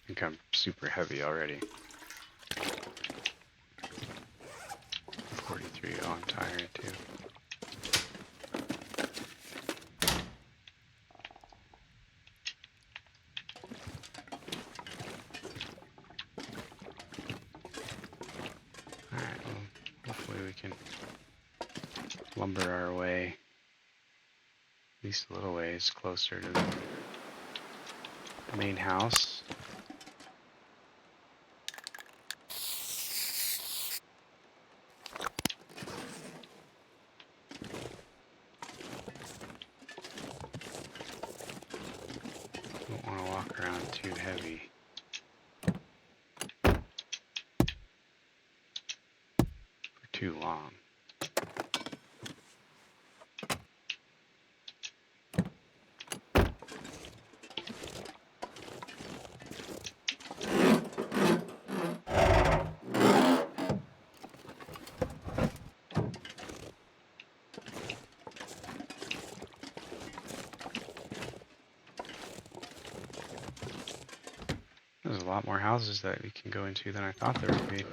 I think I'm super heavy already. 43. Oh, I'm tired too. Alright, well, hopefully we can lumber our way at least a little ways closer to the main house. Don't want to walk around too heavy. For too long. There's a lot more houses that we can go into than I thought there would be.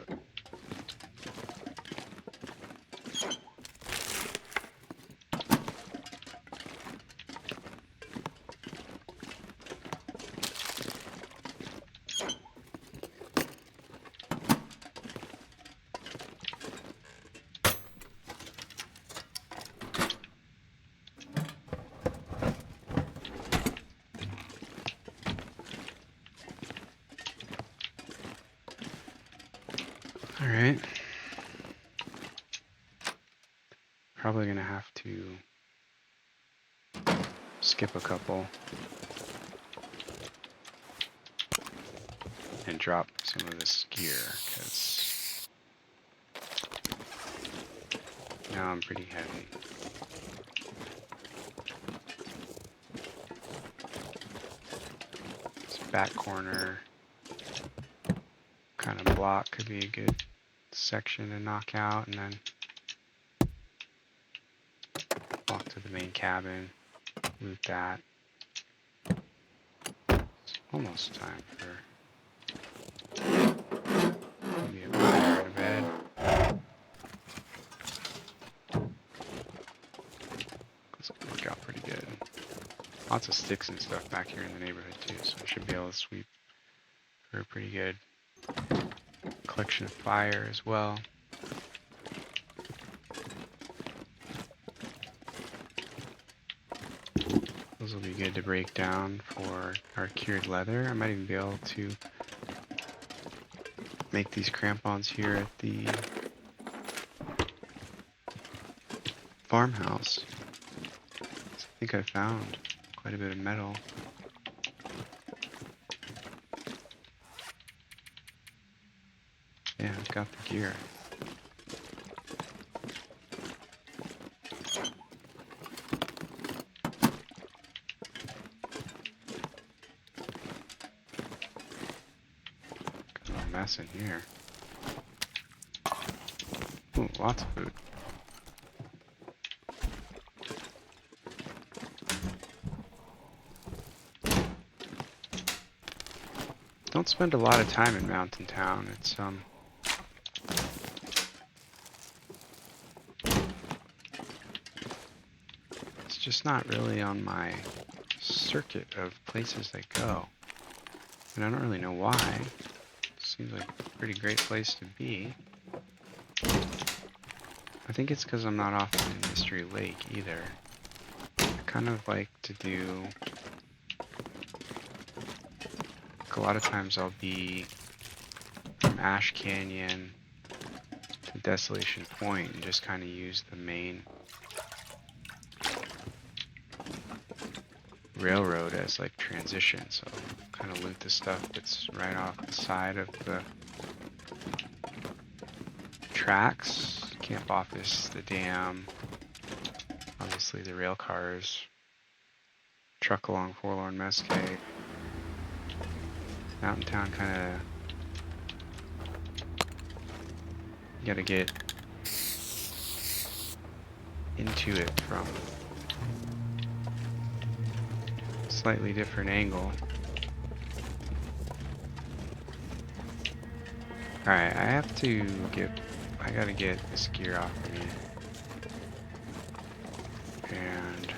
Alright. Probably gonna have to skip a couple and drop some of this gear, because now I'm pretty heavy. This back corner kind of block could be a good section to knock out, and then walk to the main cabin, loot that. It's almost time for maybe a fire and a bed. This will work out pretty good. Lots of sticks and stuff back here in the neighborhood too, so I should be able to sweep for a pretty good collection of fire as well. Those will be good to break down for our cured leather. I might even be able to make these crampons here at the farmhouse. I think I found quite a bit of metal. Yeah, I've got the gear. Got a mess in here. Ooh, lots of food. don't spend a lot of time in Mountain Town. It's just not really on my circuit of places I go. And I don't really know why. Seems like a pretty great place to be. I think it's because I'm not off the Mystery Lake either. I kind of like to do... Like a lot of times I'll be from Ash Canyon to Desolation Point and just kind of use the main railroad as like transition. So kind of loot the stuff that's right off the side of the tracks. Camp office, the dam, obviously the rail cars, truck along Forlorn Mesquite. Mountain Town kind of, you gotta get into it from a slightly different angle. Alright, I gotta get this gear off of me. And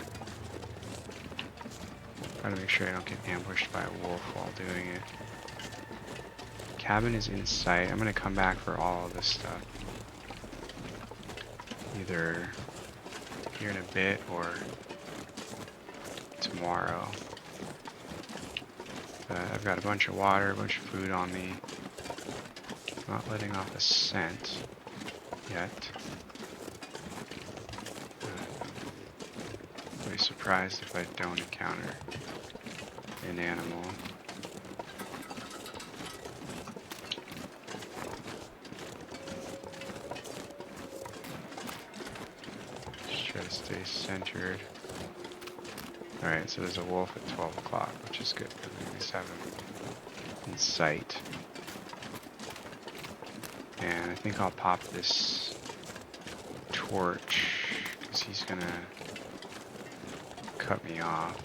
try to make sure I don't get ambushed by a wolf while doing it. Cabin is in sight. I'm gonna come back for all of this stuff. Either here in a bit or tomorrow. I've got a bunch of water, a bunch of food on me. Not letting off a scent yet. I'll be surprised if I don't encounter an animal. Just try to stay centered. Alright, so there's a wolf at 12 o'clock, which is good because we at least have him in sight. And I think I'll pop this torch because he's gonna cut me off.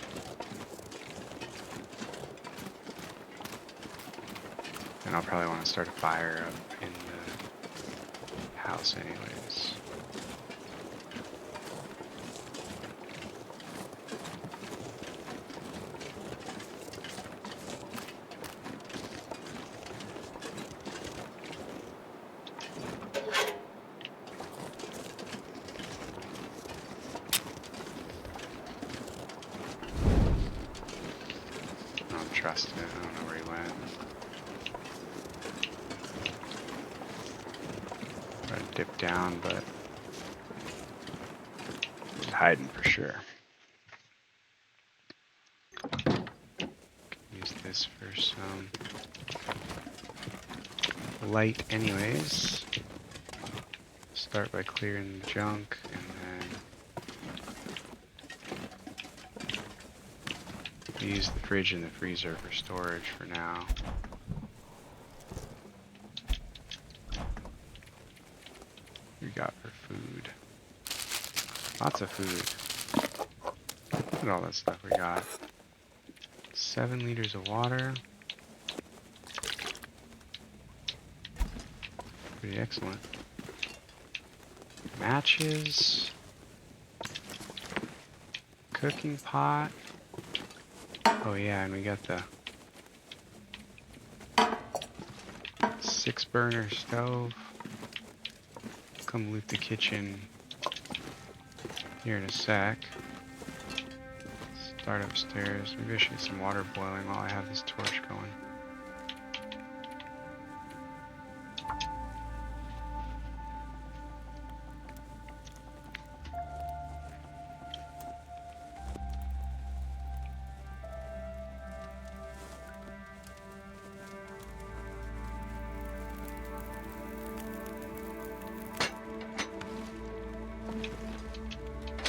And I'll probably want to start a fire up in the house anyways. Trust it. I don't know where he went. Try to dip down, but he's hiding for sure. Use this for some light anyways. Start by clearing the junk and then use the fridge and the freezer for storage for now. What we got for food? Lots of food. Look at all that stuff we got. 7 liters of water. Pretty excellent. Matches. Cooking pot. Oh yeah, and we got the 6-burner stove. Come loot the kitchen here in a sec. Start upstairs. Maybe I should get some water boiling while I have this torch going.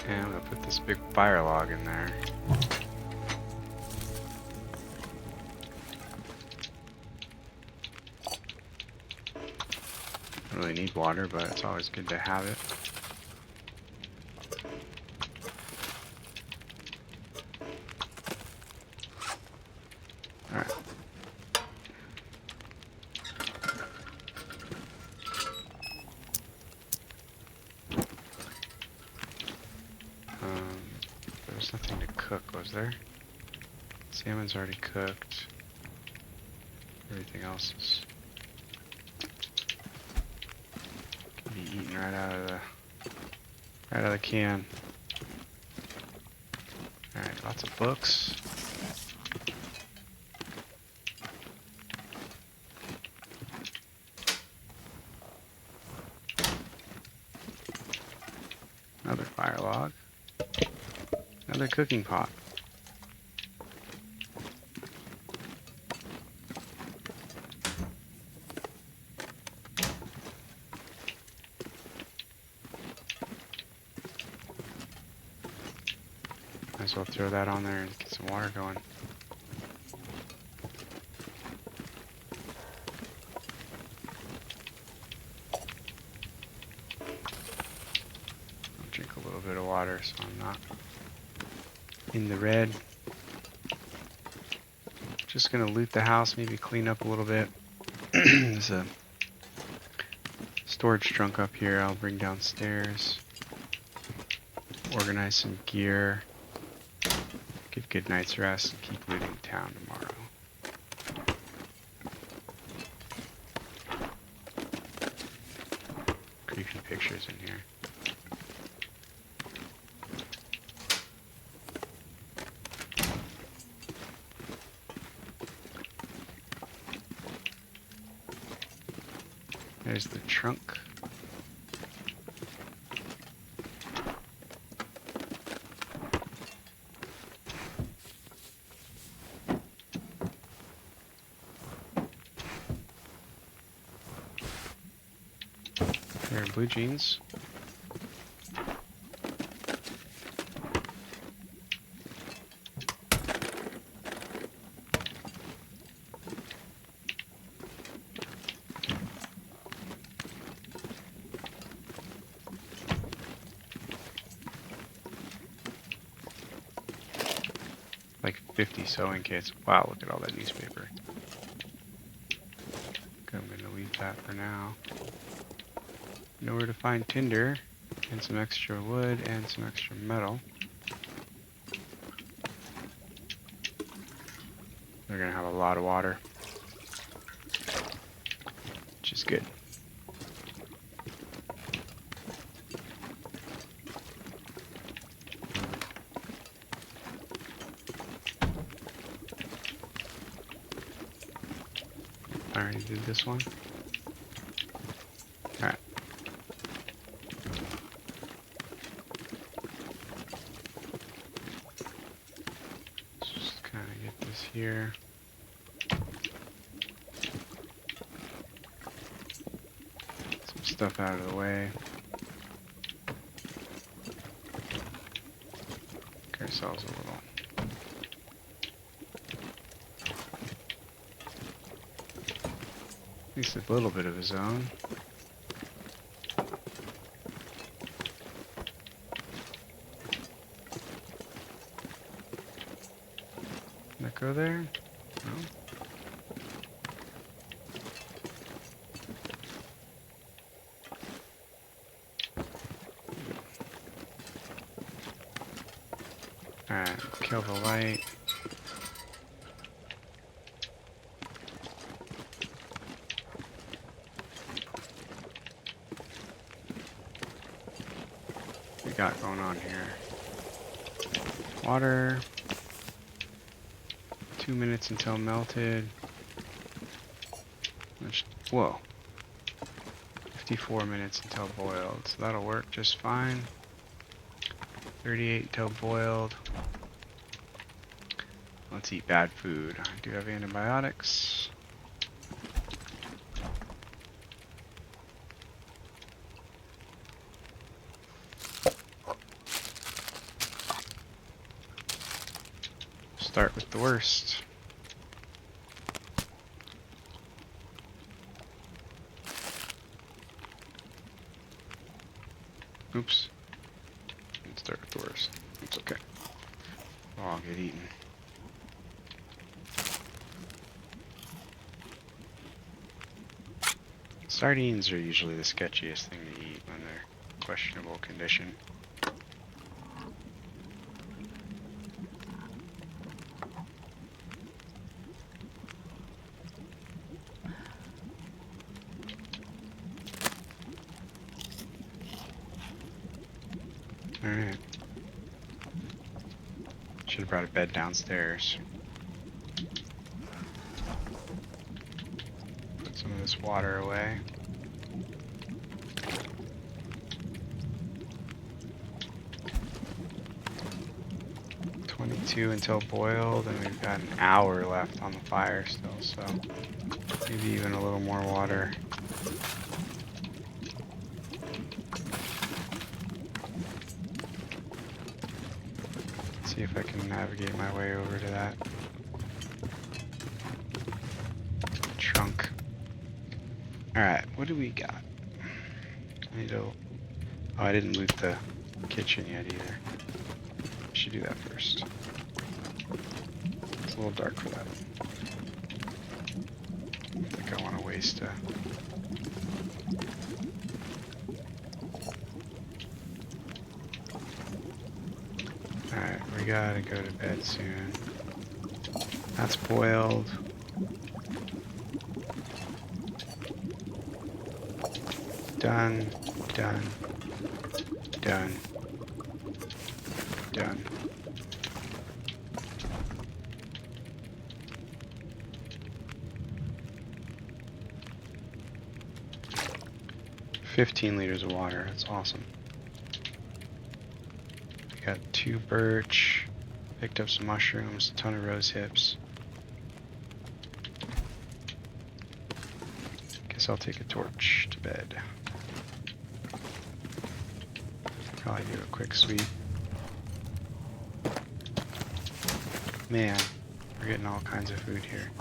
And I'm gonna put this big fire log in there. Don't really need water, but it's always good to have it. Alright. cook, was there? Salmon's already cooked. Everything else is can be eaten right out of the can. Alright, lots of books. Another fire log. Another cooking pot. Might as well throw that on there and get some water going. I'll drink a little bit of water so I'm not in the red. Just gonna loot the house, maybe clean up a little bit. There's a storage trunk up here I'll bring downstairs. Organize some gear. Get a good night's rest and keep looting town tomorrow. Creepy pictures in here. There's the trunk. There are blue jeans. Like 50 sewing kits. Wow, look at all that newspaper. Okay, I'm gonna leave that for now. Know where to find tinder and some extra wood and some extra metal. They're gonna have a lot of water, which is good. I already did this one. Alright. Let's just kind of get this here. Some stuff out of the way. Get ourselves a little. At least a little bit of a zone. Can that go there? No? Alright, kill the light. Got going on here? Water. 2 minutes until melted. Whoa. 54 minutes until boiled. So that'll work just fine. 38 until boiled. Let's eat bad food. I do have antibiotics. Start with the worst. Oops. Let's start with the worst. It's okay. I'll get eaten. Sardines are usually the sketchiest thing to eat when they're questionable condition. Alright. Should have brought a bed downstairs. Put some of this water away. Until boiled, and we've got an hour left on the fire still, so maybe even a little more water. See if I can navigate my way over to that trunk. Alright, what do we got? I need to... Oh, I didn't loot the kitchen yet either. I should do that first. It's a little dark for that. I don't think I want to waste a... Alright, we gotta go to bed soon. That's boiled. Done, done, done, done. $15 liters of water, that's awesome. We got 2 birch, picked up some mushrooms, a ton of rose hips. Guess I'll take a torch to bed. Probably do a quick sweep. Man, we're getting all kinds of food here.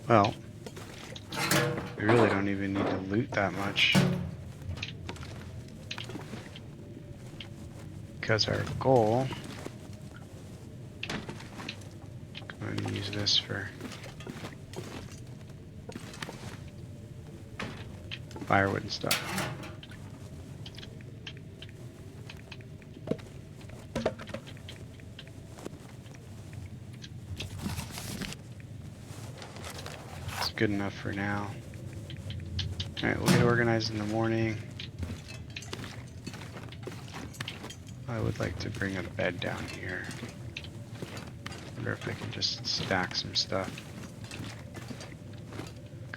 Well, we really don't even need to loot that much, because our goal, I'm going to use this for firewood and stuff. Good enough for now. Alright, we'll get organized in the morning. I would like to bring a bed down here. Wonder if I can just stack some stuff.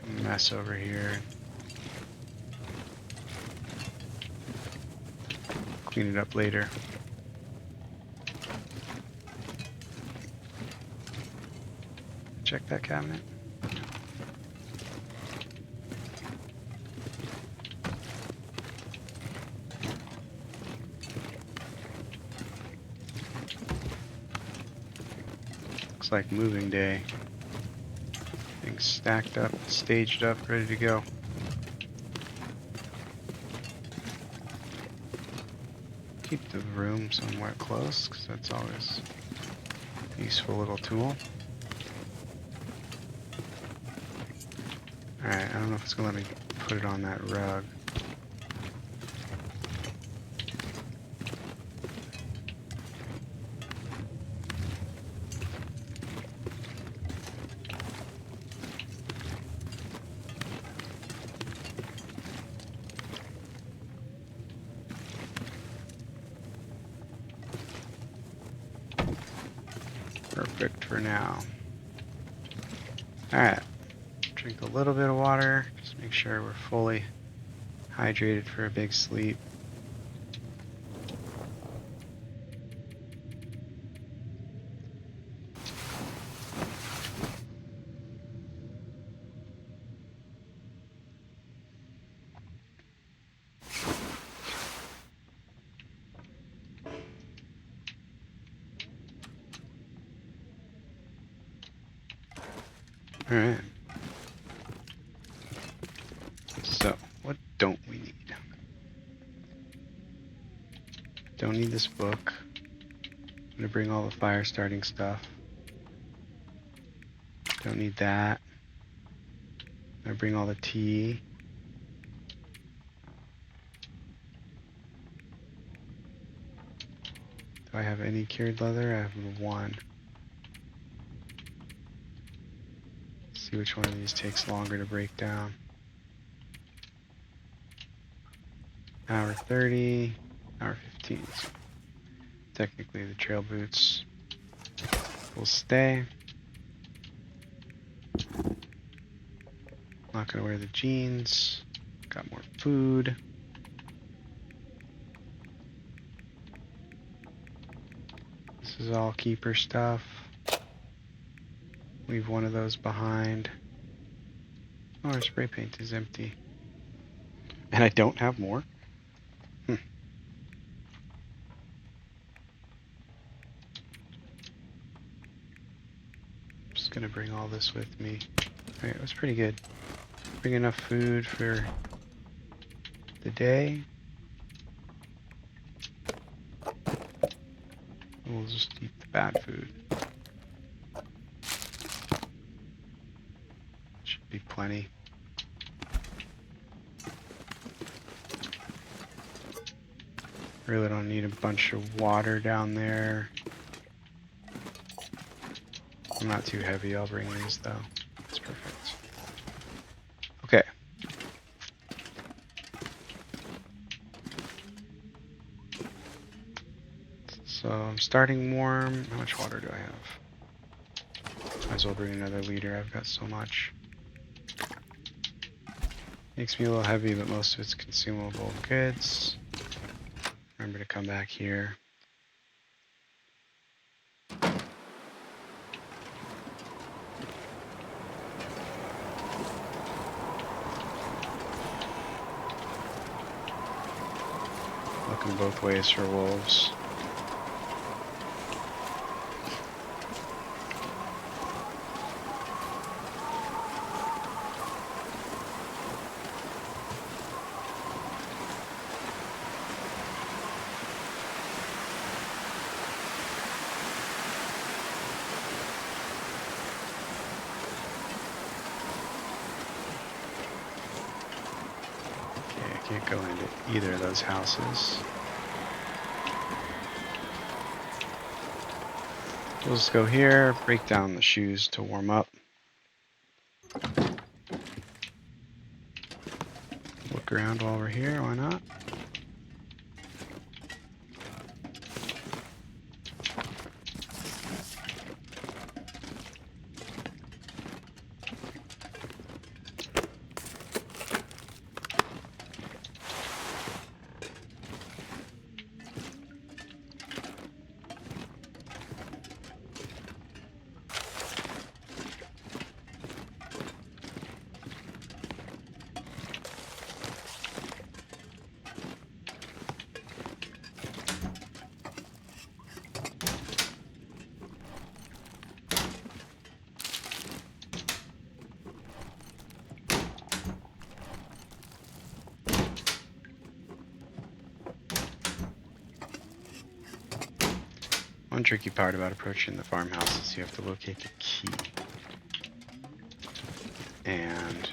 A mess over here. Clean it up later. Check that cabinet. Like moving day. Things stacked up, staged up, ready to go. Keep the room somewhat close, because that's always a useful little tool. Alright, I don't know if it's going to let me put it on that rug. Perfect for now. Alright, drink a little bit of water, just make sure we're fully hydrated for a big sleep. Alright. So, what don't we need? Don't need this book. I'm gonna bring all the fire starting stuff. Don't need that. I'm gonna bring all the tea. Do I have any cured leather? I have one. Let's see which one of these takes longer to break down. Hour 30, hour 15. So technically the trail boots will stay. Not gonna wear the jeans. Got more food. This is all keeper stuff. Leave one of those behind. Oh, our spray paint is empty. And I don't have more? Just gonna bring all this with me. Alright, it was pretty good. Bring enough food for the day. We'll just eat the bad food. Should be plenty. Really don't need a bunch of water down there. I'm not too heavy, I'll bring these though. That's perfect. Okay. So I'm starting warm. How much water do I have? Might as well bring another liter, I've got so much. Makes me a little heavy, but most of it's consumable goods. Remember to come back here. Looking both ways for wolves. Can't go into either of those houses. We'll just go here, break down the shoes to warm up. Look around while we're here, why not? One tricky part about approaching the farmhouse is you have to locate the key. And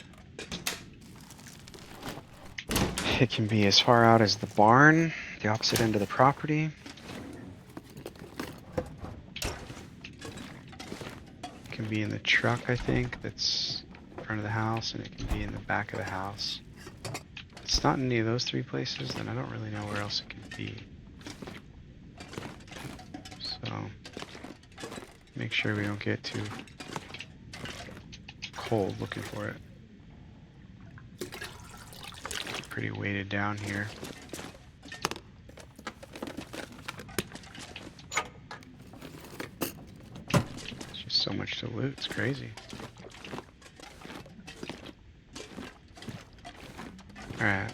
it can be as far out as the barn, the opposite end of the property. It can be in the truck, I think, that's in front of the house, and it can be in the back of the house. If it's not in any of those three places, then I don't really know where else it can be. So, make sure we don't get too cold looking for it. Pretty weighted down here. There's just so much to loot, it's crazy. Alright.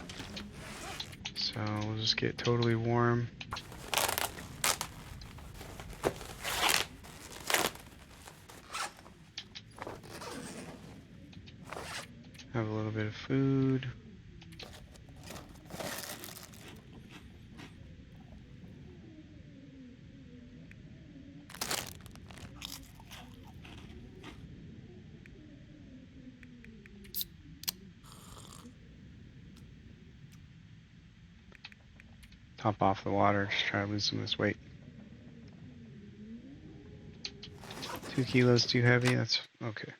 So we'll just get totally warm. Have a little bit of food. hop off the water, just try to lose some of this weight. 2 kilos too heavy? That's okay.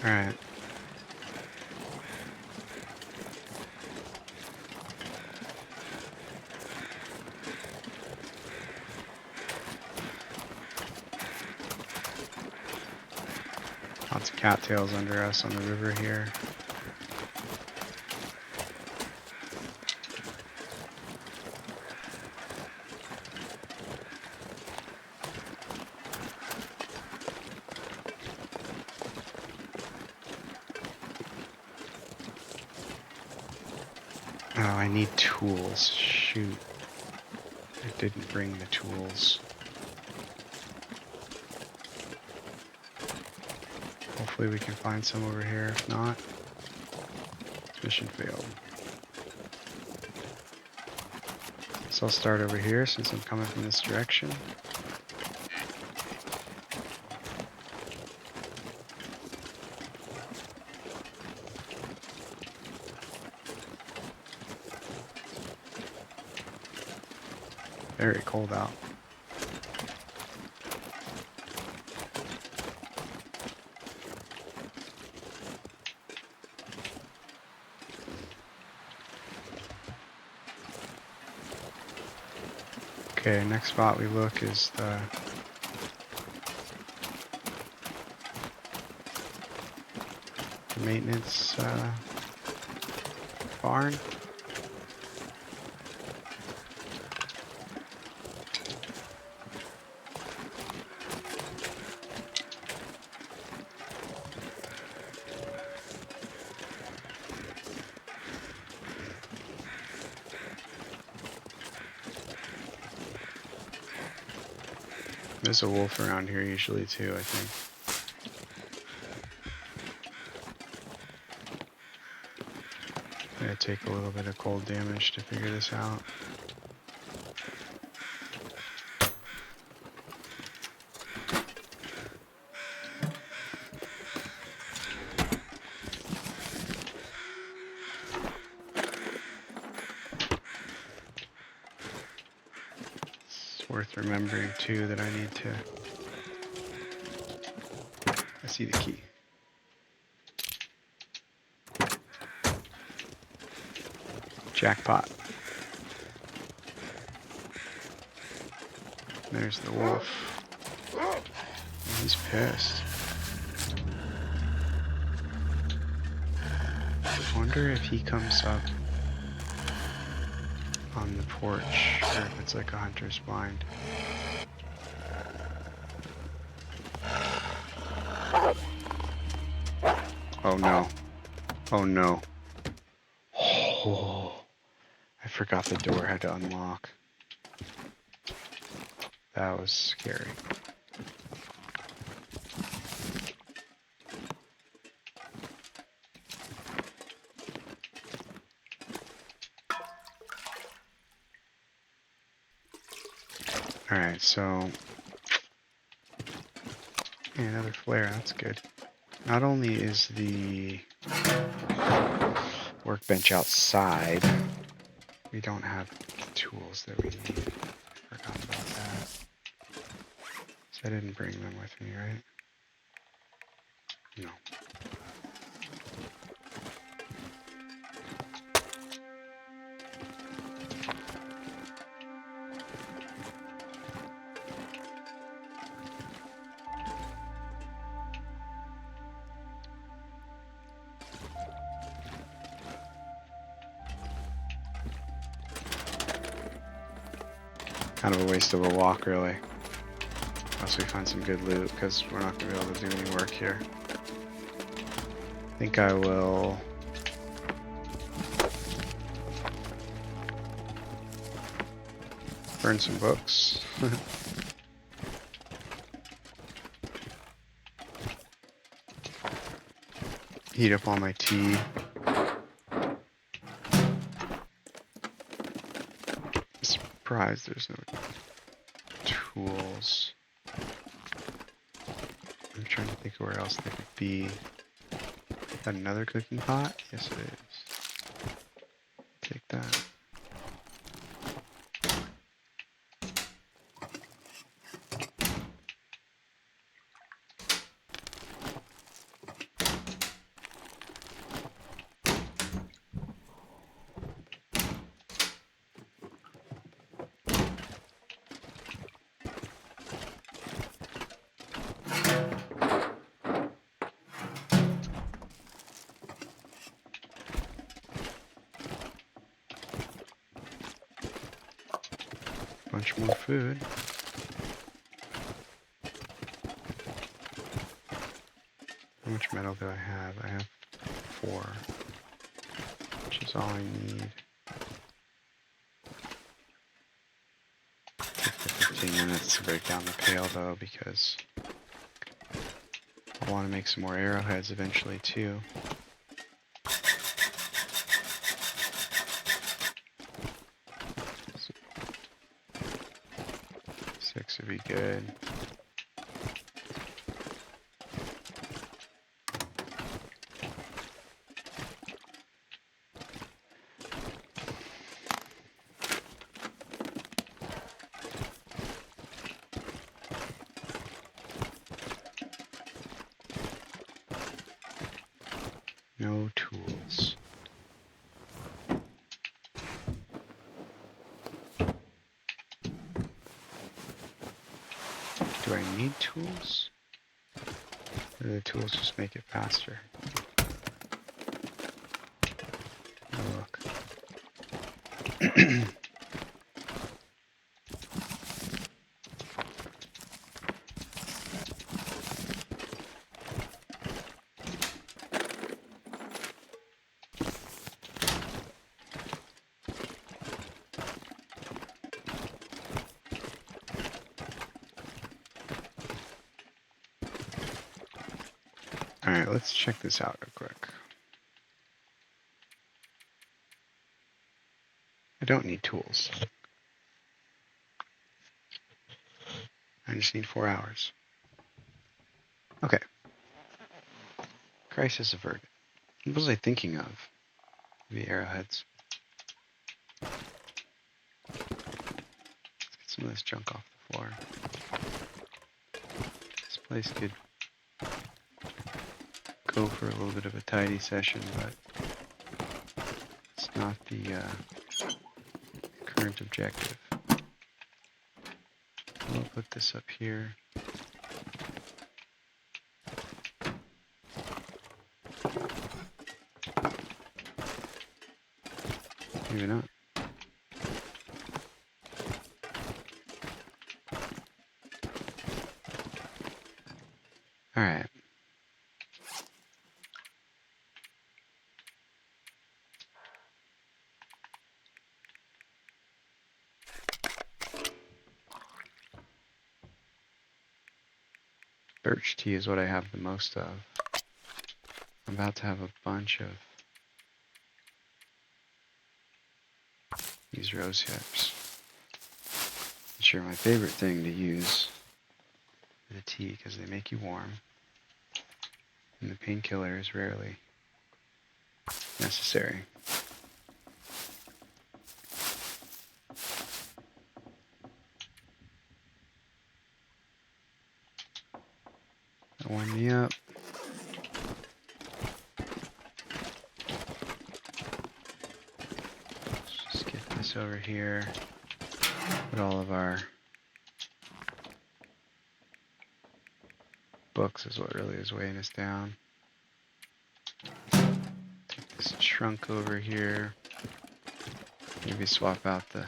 Alright. Lots of cattails under us on the river here. Oh, I need tools. Shoot. I didn't bring the tools. Hopefully we can find some over here. If not, mission failed. So I'll start over here since I'm coming from this direction. Very cold out. Okay, next spot we look is the maintenance barn. There's a wolf around here usually too, I think. I'm gonna take a little bit of cold damage to figure this out. Worth remembering too that I need to. I see the key. Jackpot. There's the wolf. He's pissed. I wonder if he comes up on the porch, or if it's like a hunter's blind. Oh no. Oh no. Oh, I forgot the door had to unlock. That was scary. Alright, so yeah, another flare, that's good. Not only is the workbench outside, we don't have the tools that we need. I forgot about that. So I didn't bring them with me, right? No. Kind of a waste of a walk, really. Unless we find some good loot, because we're not going to be able to do any work here. I think I will... burn some books. Heat up all my tea. Surprised there's no tools. I'm trying to think of where else they could be. Another cooking pot? Yes, it is. take that. Bunch more food. How much metal do I have? I have 4, which is all I need. Take the 15 minutes to break down the pail though, because I want to make some more arrowheads eventually too. 6 would be good. No tools. Do I need tools? Or do the tools just make it faster? Oh, look. Alright, let's check this out real quick. I don't need tools. I just need 4 hours. Okay. Crisis averted. What was I thinking of? The arrowheads. Let's get some of this junk off the floor. This place could go for a little bit of a tidy session, but it's not the current objective. I'll put this up here. Maybe not. All right. Birch tea is what I have the most of. I'm about to have a bunch of these rose hips, which are my favorite thing to use for the tea because they make you warm, and the painkiller is rarely necessary. That warmed me up. Let's just get this over here. Put all of our books is what really is weighing us down. Take this trunk over here. Maybe swap out the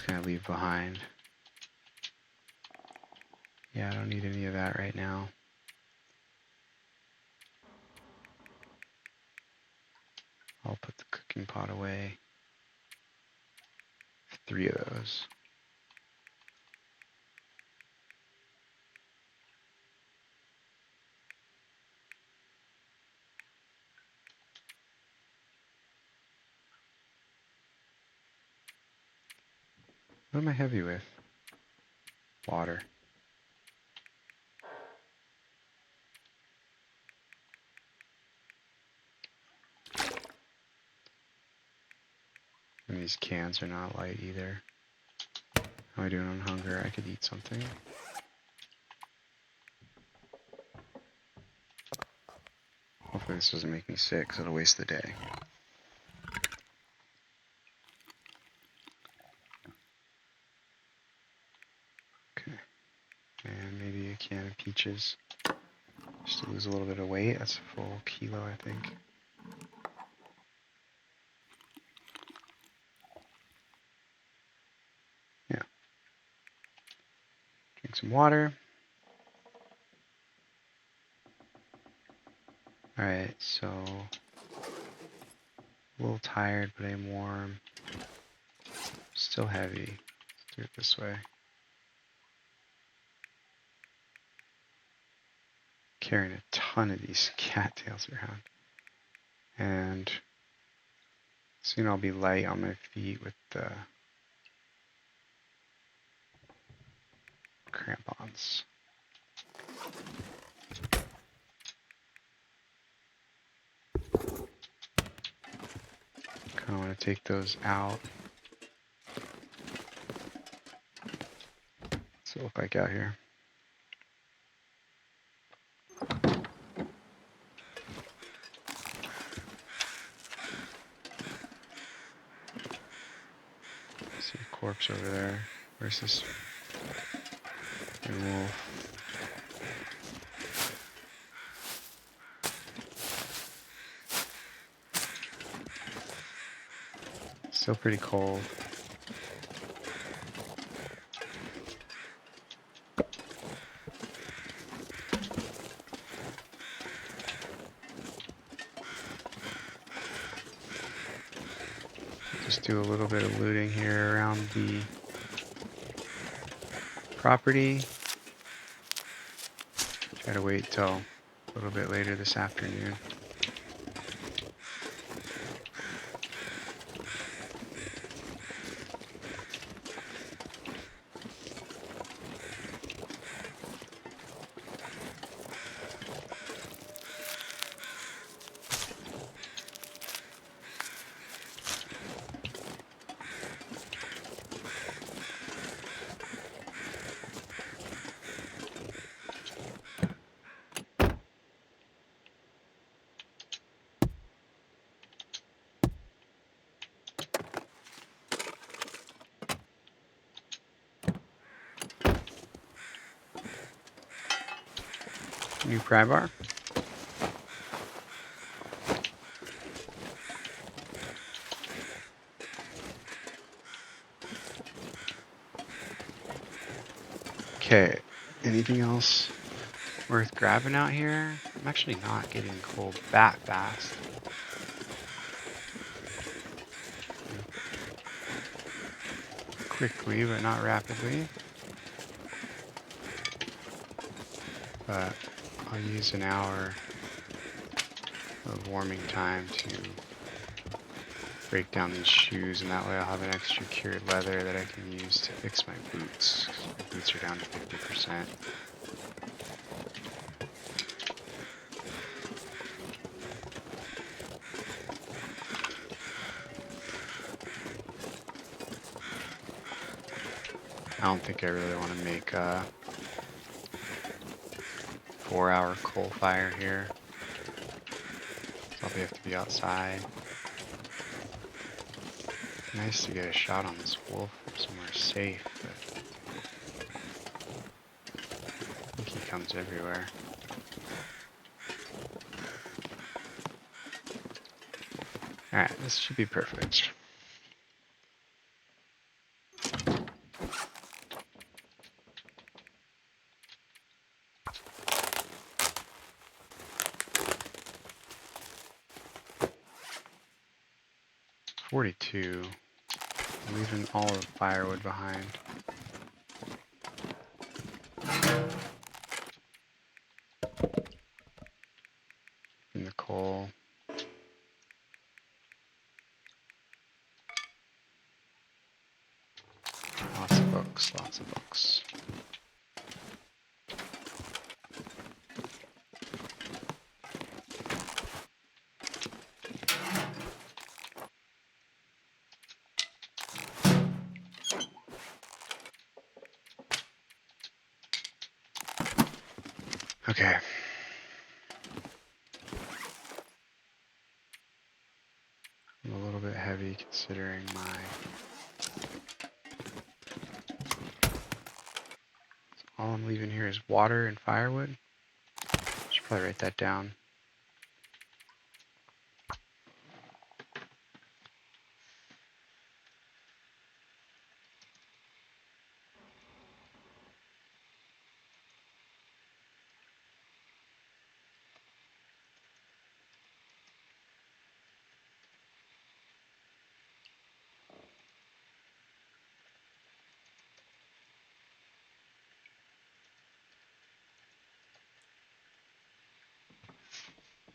can I leave behind? Yeah, I don't need any of that right now. I'll put the cooking pot away. 3 of those. What am I heavy with? Water. And these cans are not light either. How am I doing on hunger? I could eat something. Hopefully this doesn't make me sick, because it'll waste the day. Okay. And maybe a can of peaches. Just to lose a little bit of weight. That's a full kilo, I think. Yeah. Drink some water. Alright, so a little tired, but I'm warm. Still heavy. Let's do it this way. Carrying a ton of these cattails around. And soon I'll be light on my feet with the crampons. Kind of want to take those out. What's it look like out here? See a corpse over there. Where's this wolf? Still pretty cold. Just do a little bit of looting here around the property. Try to wait till a little bit later this afternoon. New pry bar. Okay, anything else worth grabbing out here? I'm actually not getting cold that fast. Quickly, but not rapidly. But I'll use an hour of warming time to break down these shoes, and that way I'll have an extra cured leather that I can use to fix my boots. My boots are down to 50%. I don't think I really want to make a 4-hour coal fire here. So I'll have to be outside. Nice to get a shot on this wolf from somewhere safe, but I think he comes everywhere. Alright, this should be perfect. $42. Leaving all of the firewood behind. And the coal. Lots of books, lots of books. Okay. I'm a little bit heavy considering all I'm leaving here is water and firewood. Should probably write that down.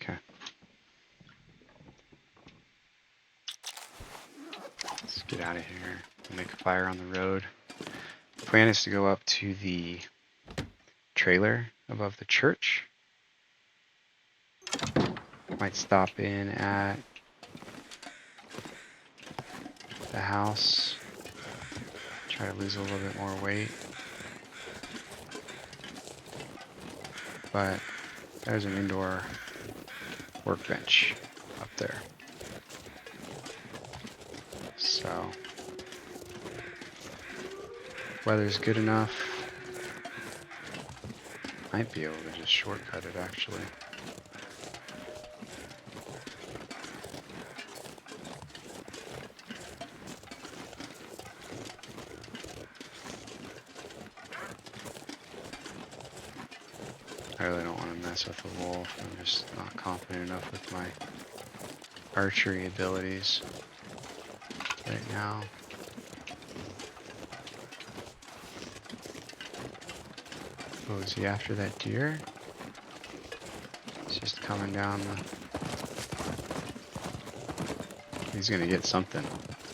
Okay. Let's get out of here. Make a fire on the road. The plan is to go up to the trailer above the church. Might stop in at the house. Try to lose a little bit more weight. But there's an indoor workbench up there. So, weather's good enough. Might be able to just shortcut it actually. I really don't want to mess with the wolf. I'm just not confident enough with my archery abilities right now. Oh, is he after that deer? He's just coming down the... He's gonna get something.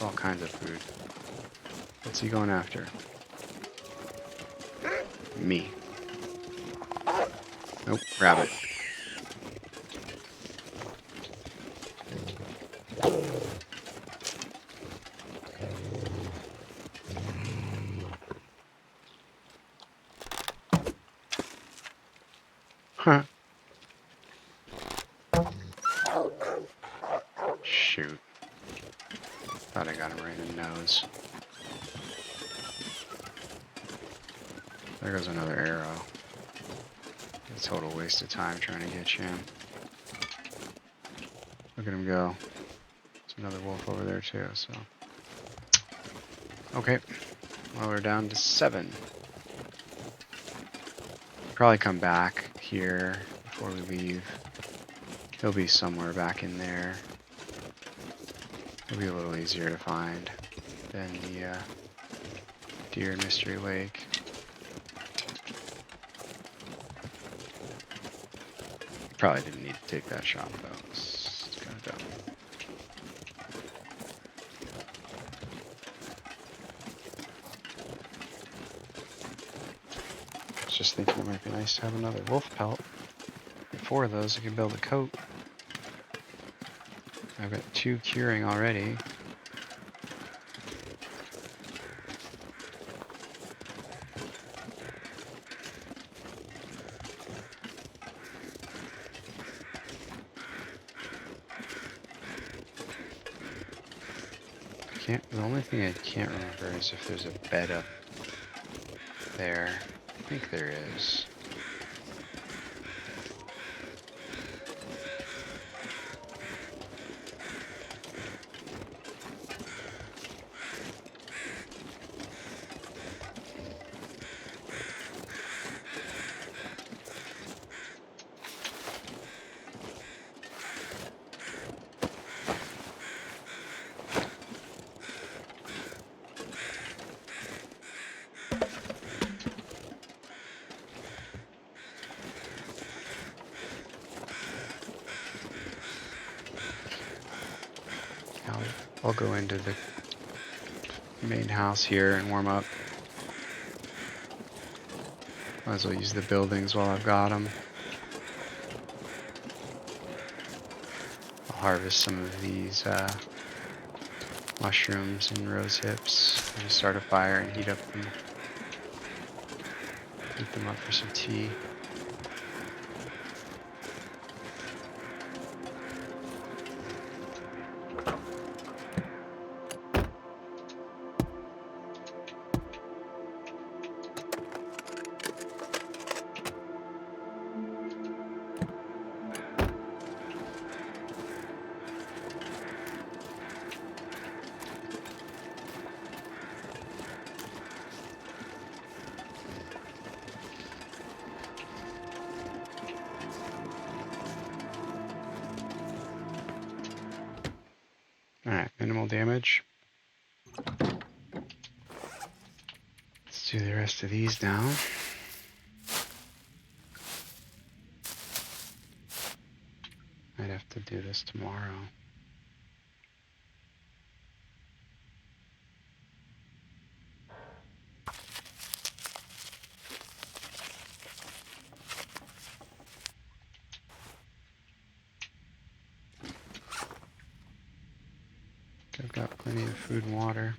All kinds of food. What's he going after? Me. Nope, rabbit. Huh. Shoot. Thought I got him right in the nose. There goes another arrow. A total waste of time trying to get you in. Look at him go. There's another wolf over there too, so. Okay. Well, we're down to 7. Probably come back here before we leave. He'll be somewhere back in there. It'll be a little easier to find than the deer in Mystery Lake. Probably didn't need to take that shot though. It's kind of dumb. I was just thinking it might be nice to have another wolf pelt. 4 of those, I can build a coat. I've got 2 curing already. The only thing I can't remember is if there's a bed up there. I think there is. I'll go into the main house here and warm up. Might as well use the buildings while I've got them. I'll harvest some of these mushrooms and rose hips. And start a fire and heat them up for some tea. Alright, minimal damage. Let's do the rest of these now. Might have to do this tomorrow. I've got plenty of food and water.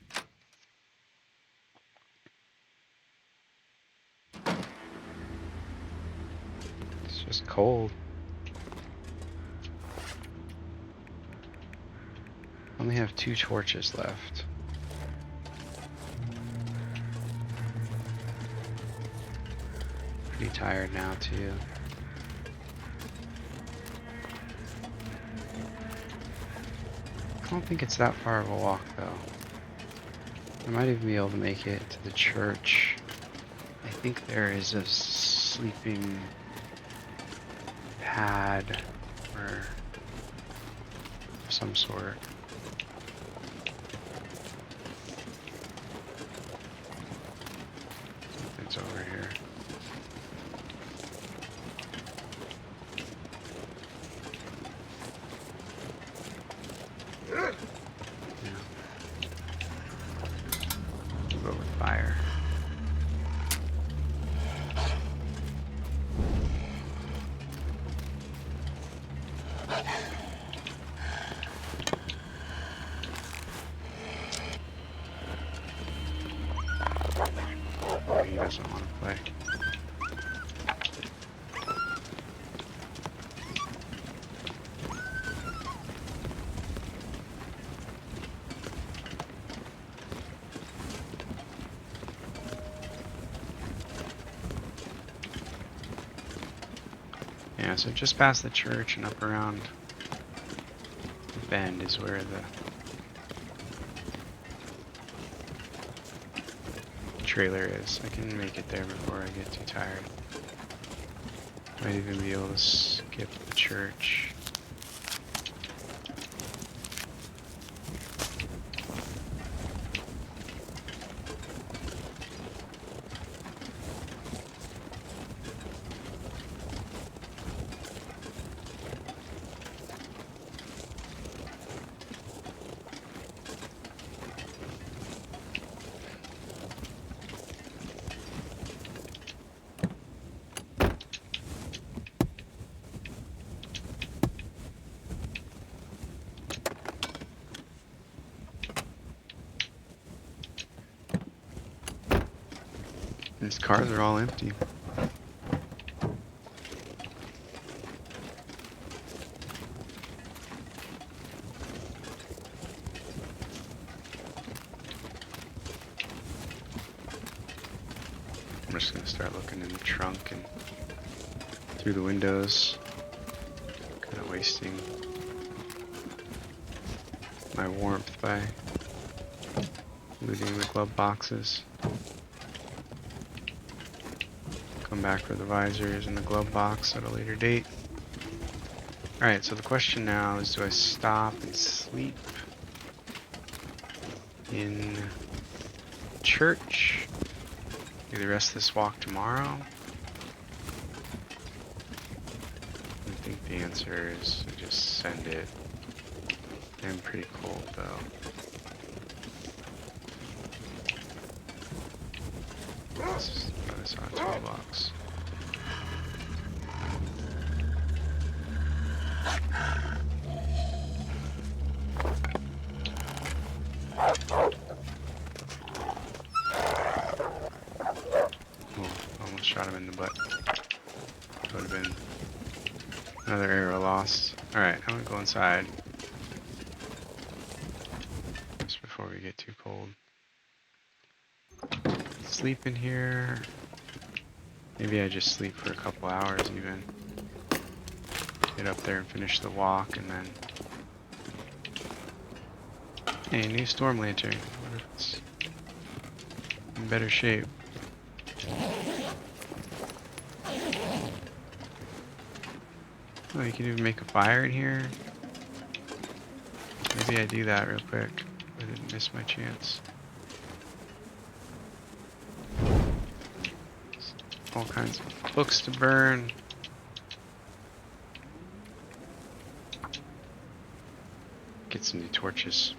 It's just cold. Only have 2 torches left. Pretty tired now too. I don't think it's that far of a walk though. I might even be able to make it to the church. I think there is a sleeping pad or some sort. Something's over here. Fire. Oh, he doesn't want to play. Yeah, so just past the church and up around the bend is where the trailer is. I can make it there before I get too tired. Might even be able to skip the church. These cars are all empty. I'm just gonna start looking in the trunk and through the windows. Kind of wasting my warmth by looting the glove boxes. Come back for the visors and the glove box at a later date. Alright, so the question now is, do I stop and sleep in church? Do the rest of this walk tomorrow? I think the answer is to just send it. I'm pretty cold though. This is our toolbox. Oh, almost shot him in the butt. Would have been another arrow lost. Alright, I'm gonna go inside. Just before we get too cold. Sleep in here. Maybe I just sleep for a couple hours even. Get up there and finish the walk and then... Hey, new storm lantern. What if it's in better shape? Oh, you can even make a fire in here. Maybe I do that real quick. I didn't miss my chance. All kinds of books to burn. Get some new torches.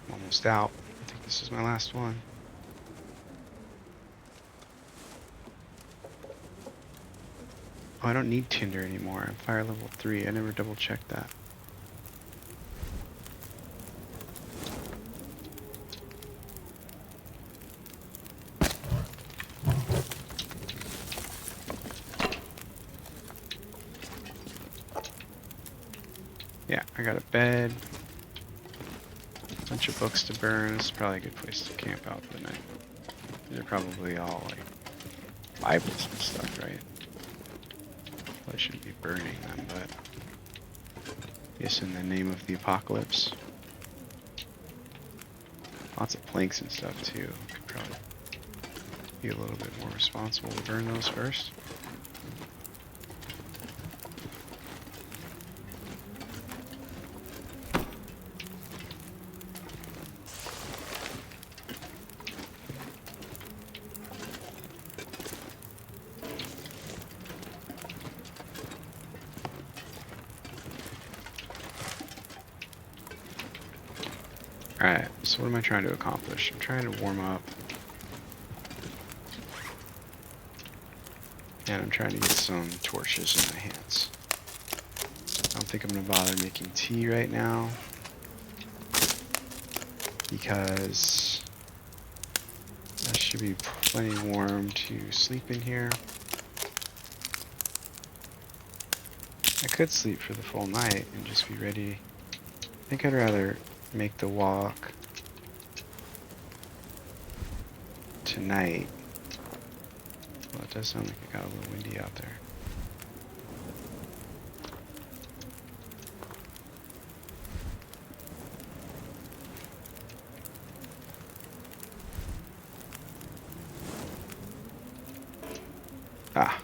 I'm almost out. I think this is my last one. Oh, I don't need tinder anymore. I'm fire level 3. I never double checked that. Yeah, I got a bed. Bunch of books to burn. This is probably a good place to camp out for the night. They're probably all like Bibles and stuff, right? I shouldn't be burning them, but I guess in the name of the apocalypse. Lots of planks and stuff too. Could probably be a little bit more responsible to burn those first. Alright, so what am I trying to accomplish? I'm trying to warm up. And I'm trying to get some torches in my hands. I don't think I'm going to bother making tea right now. Because that should be plenty warm to sleep in here. I could sleep for the full night and just be ready. I think I'd rather make the walk tonight. Well, it does sound like it got a little windy out there. Ah.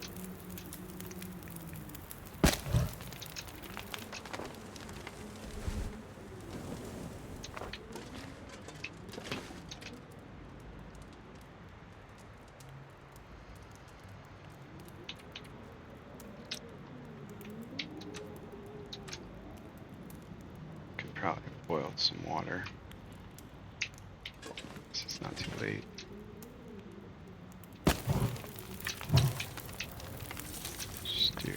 Probably boiled some water. This is not too late. Just do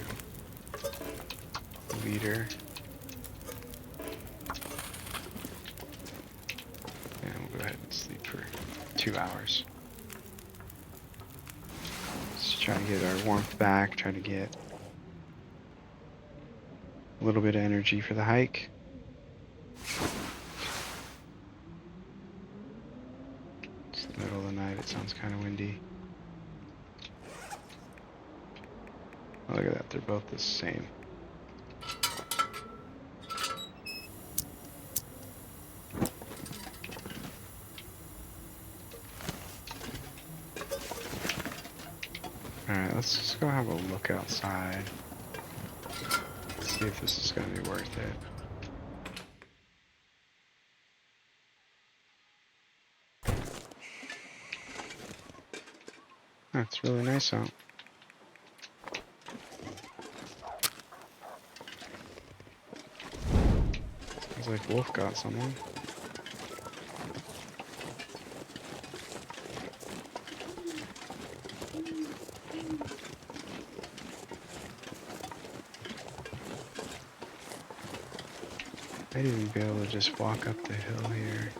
a liter. And we'll go ahead and sleep for 2 hours. Just try to get our warmth back, try to get a little bit of energy for the hike. It's the middle of the night, it sounds kind of windy. Oh, look at that, they're both the same. Alright, let's just go have a look outside. See if this is going to be worth it. That's really nice out. Sounds like Wolf got someone. Might even be able to just walk up the hill here.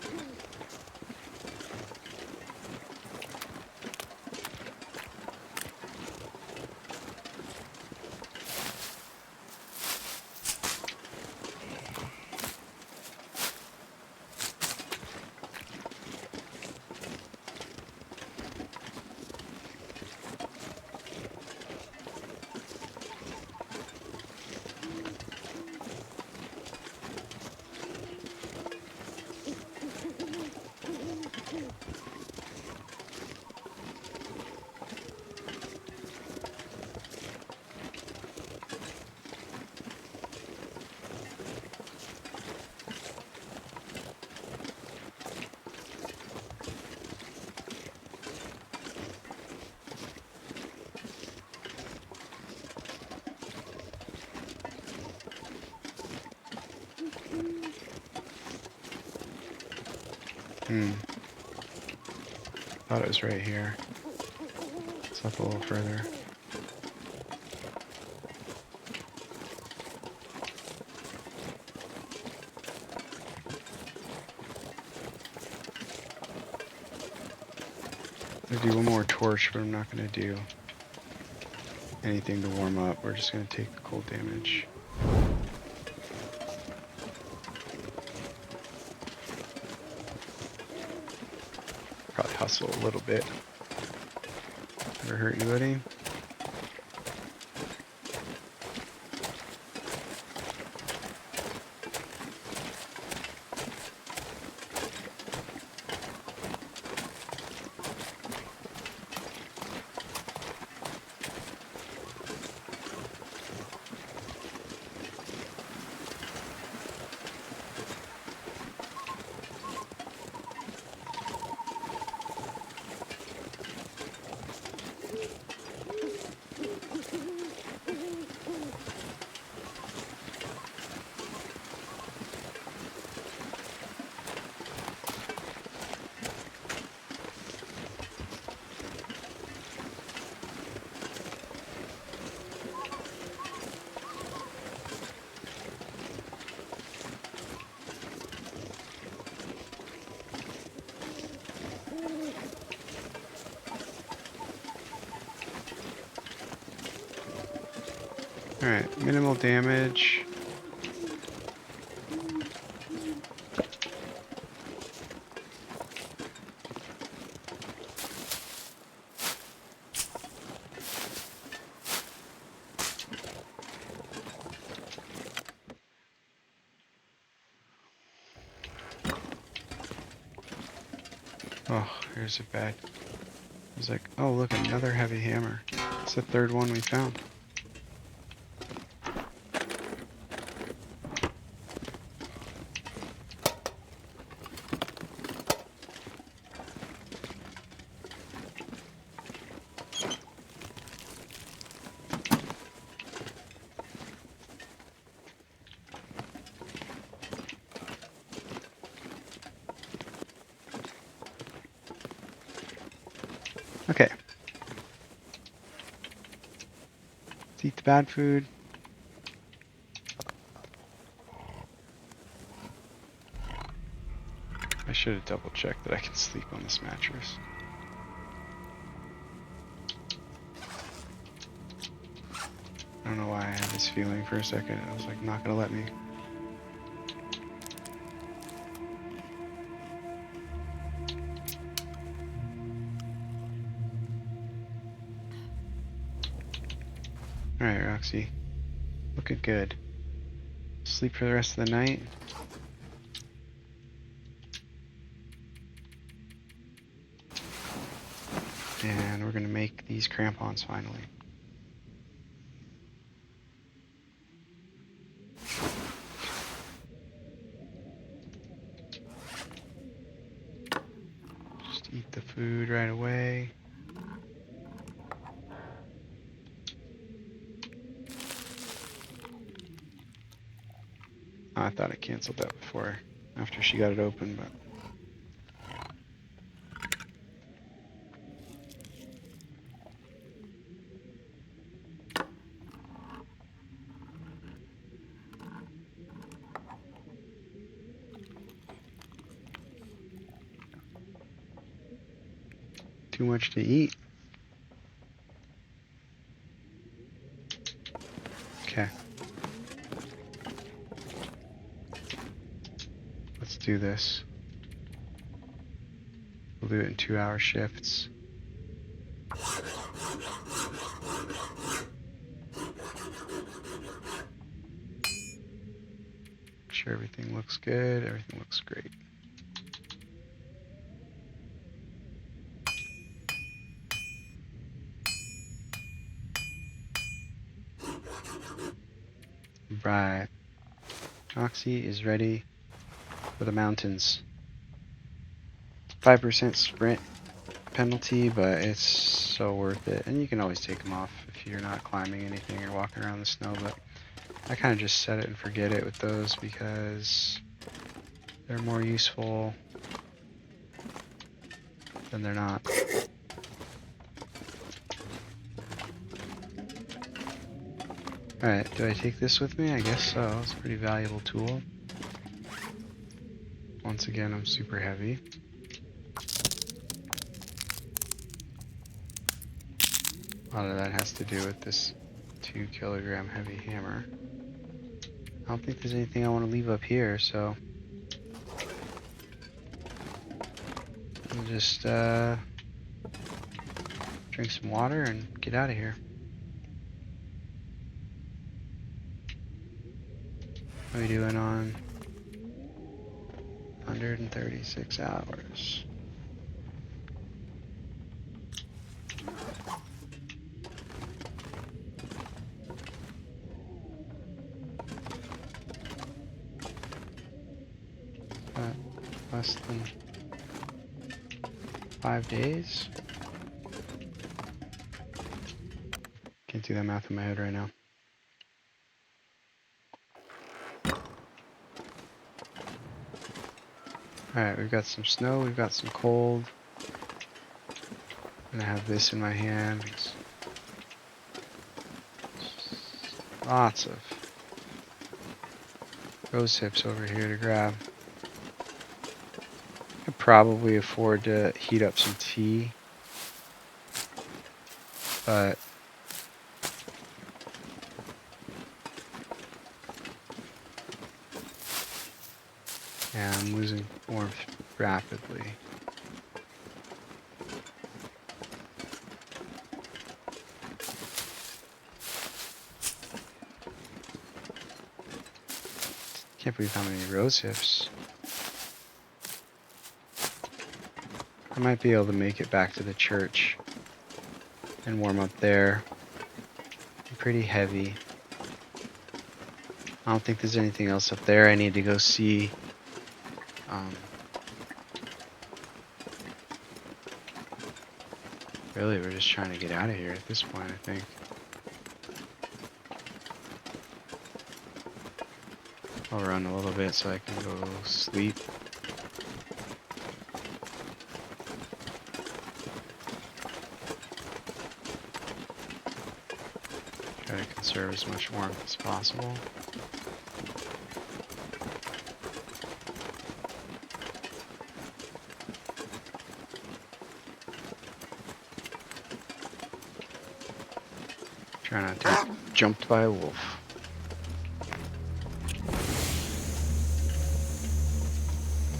Thought it was right here. It's up a little further. I'm gonna do one more torch, but I'm not gonna do anything to warm up. We're just gonna take cold damage. Probably hustle a little bit. Never hurt anybody. Alright, minimal damage. Oh, here's a bad. I was like, oh look, another heavy hammer. It's the third one we found. Okay. Let's eat the bad food. I should have double checked that I can sleep on this mattress. I don't know why I had this feeling for a second. I was like, not gonna let me. Alright, Roxie. Looking good. Sleep for the rest of the night. And we're gonna make these crampons finally. Just eat the food right away. I thought I canceled that before, after she got it open, but... too much to eat. Okay. Let's do this. We'll do it in 2-hour shifts. Make sure everything looks good. Everything looks great. Right. Roxie is ready for the mountains. 5% sprint penalty, but it's so worth it. And you can always take them off if you're not climbing anything or walking around the snow, but I kind of just set it and forget it with those because they're more useful than they're not. Alright, do I take this with me? I guess so. It's a pretty valuable tool. Once again, I'm super heavy. A lot of that has to do with this 2-kilogram heavy hammer. I don't think there's anything I want to leave up here, so I'll just drink some water and get out of here. What are we doing on 136 hours? Less than 5 days? Can't do that math in my head right now. Alright, we've got some snow, we've got some cold. I'm gonna have this in my hands. Lots of rose hips over here to grab. I could probably afford to heat up some tea, but yeah, I'm losing warmth rapidly. Can't believe how many rose hips. I might be able to make it back to the church and warm up there. I'm pretty heavy. I don't think there's anything else up there I need to go see. Really, we're just trying to get out of here at this point, I think. I'll run a little bit so I can go sleep. Try to conserve as much warmth as possible. Try not to get jumped by a wolf.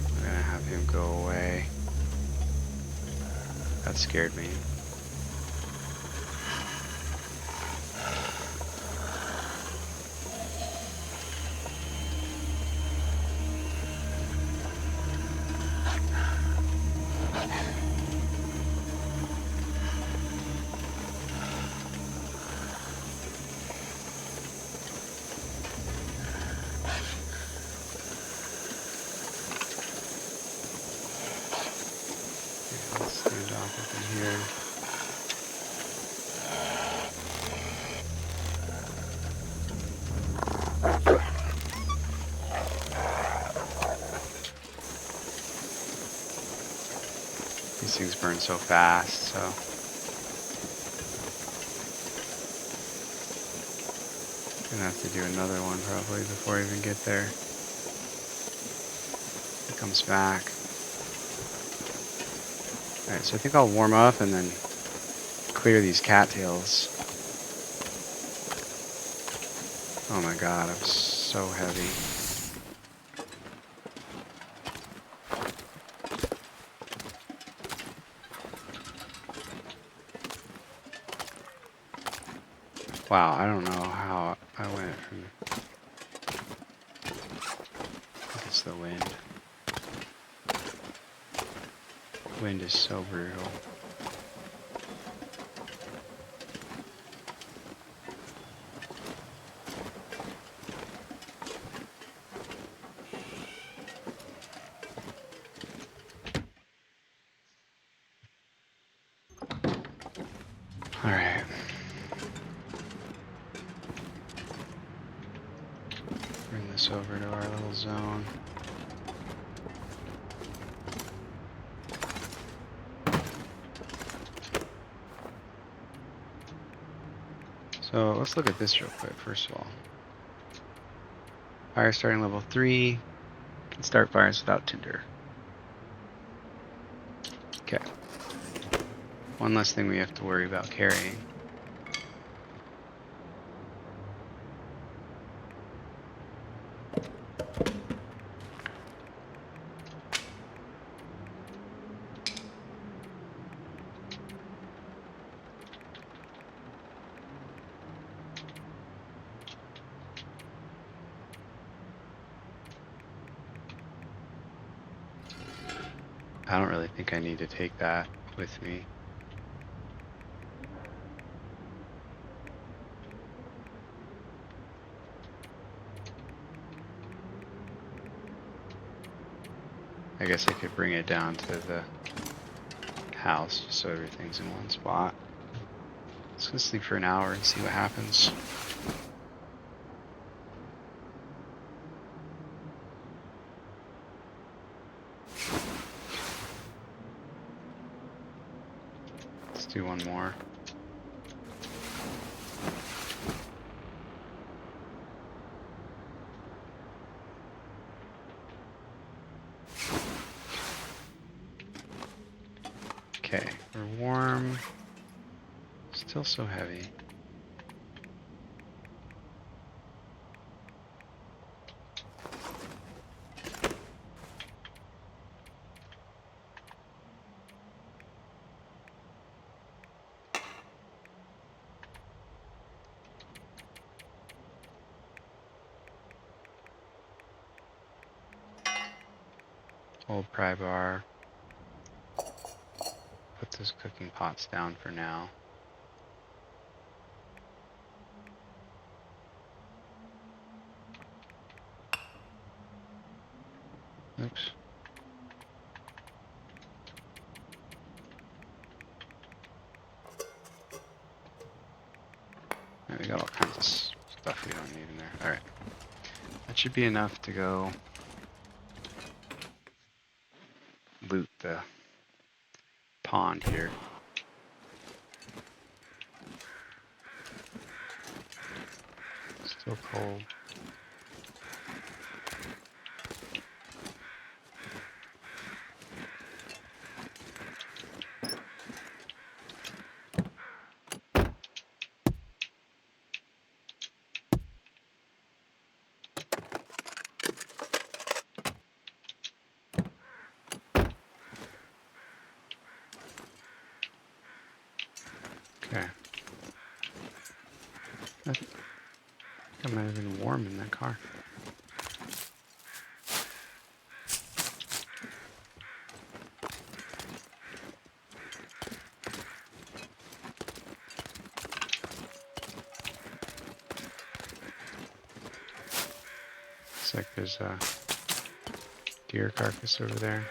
I'm gonna have him go away. That scared me. These things burn so fast, so gonna have to do another one probably before I even get there. It comes back. Alright, so I think I'll warm up and then clear these cattails. Oh my god, I'm so heavy. Wow, I don't know how I went from... I think it's the wind. Wind is so brutal. Alright. Bring this over to our little zone. So let's look at this real quick, first of all. Fire starting level 3. Can start fires without tinder. Okay. One less thing we have to worry about carrying. I don't really think I need to take that with me. I guess I could bring it down to the house just so everything's in one spot. Let's go sleep for an hour and see what happens. Let's do one more. Okay, we're warm. Still so heavy. Old pry bar. Put those cooking pots down for now. Oops. Right, we got all kinds of stuff we don't need in there. Alright. That should be enough to go loot the pond here. Still cold. Okay. I think I might have been warm in that car. Looks like there's a deer carcass over there.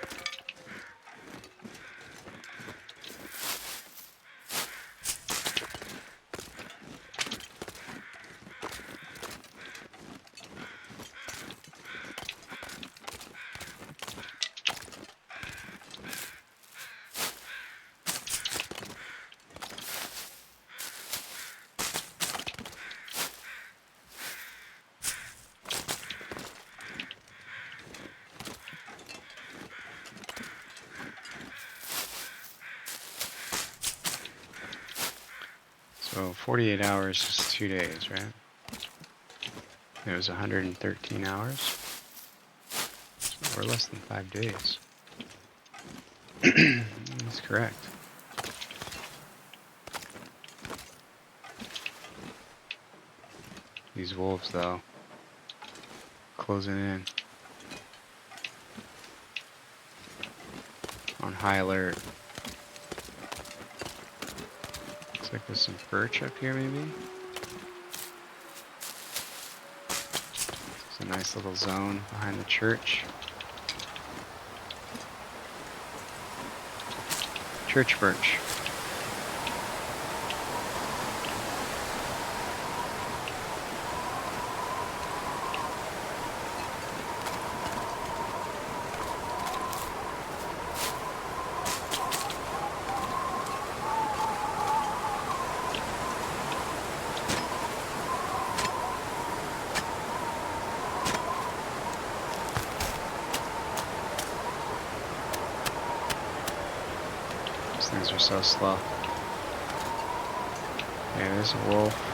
So 48 hours is 2 days, right? It was 113 hours. Or less than 5 days. That's correct. These wolves, though, closing in. On high alert. Looks like there's some birch up here, maybe? It's a nice little zone behind the church. Church birch. These things are so slow. Yeah, there's a wolf.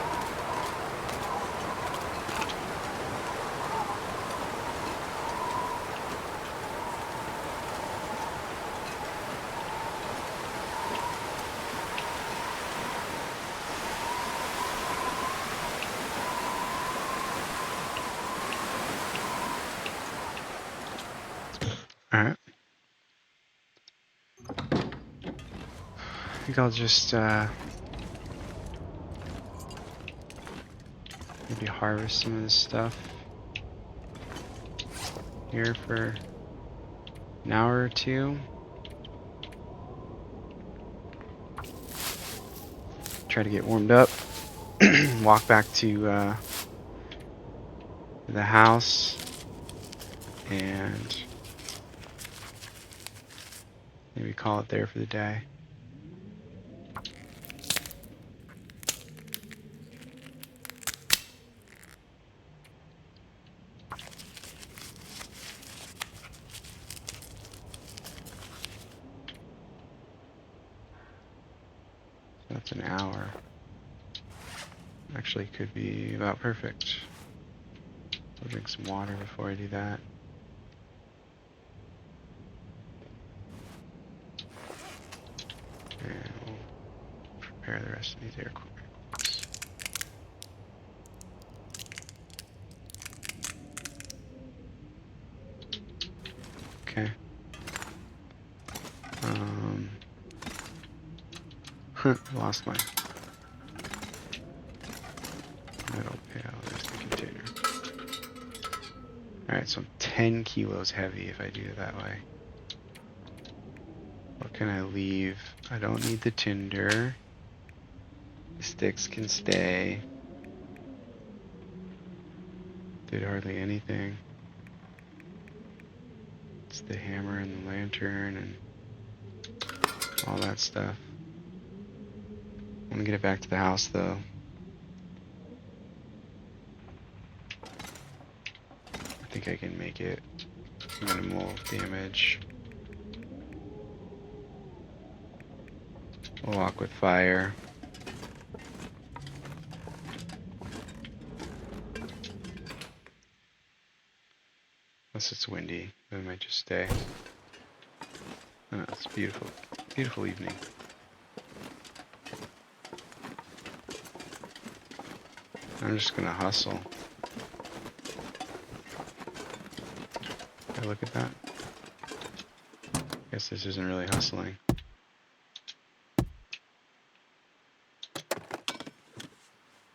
Alright. I think I'll just maybe harvest some of this stuff here for an hour or two. Try to get warmed up. Walk back to the house and maybe call it there for the day. That's an hour. Actually, could be about perfect. I'll drink some water before I do that. And we'll prepare the rest of these air cools. Okay. Lost my metal pail. There's the container. Alright, so I'm 10 kilos heavy if I do it that way. What can I leave? I don't need the tinder. The sticks can stay. Did hardly anything. It's the hammer and the lantern and all that stuff. I'm gonna get it back to the house though. I think I can make it minimal damage. We'll walk with fire. Unless it's windy, then I might just stay. Oh, it's beautiful. Beautiful evening. I'm just gonna hustle. Can I look at that? Guess this isn't really hustling.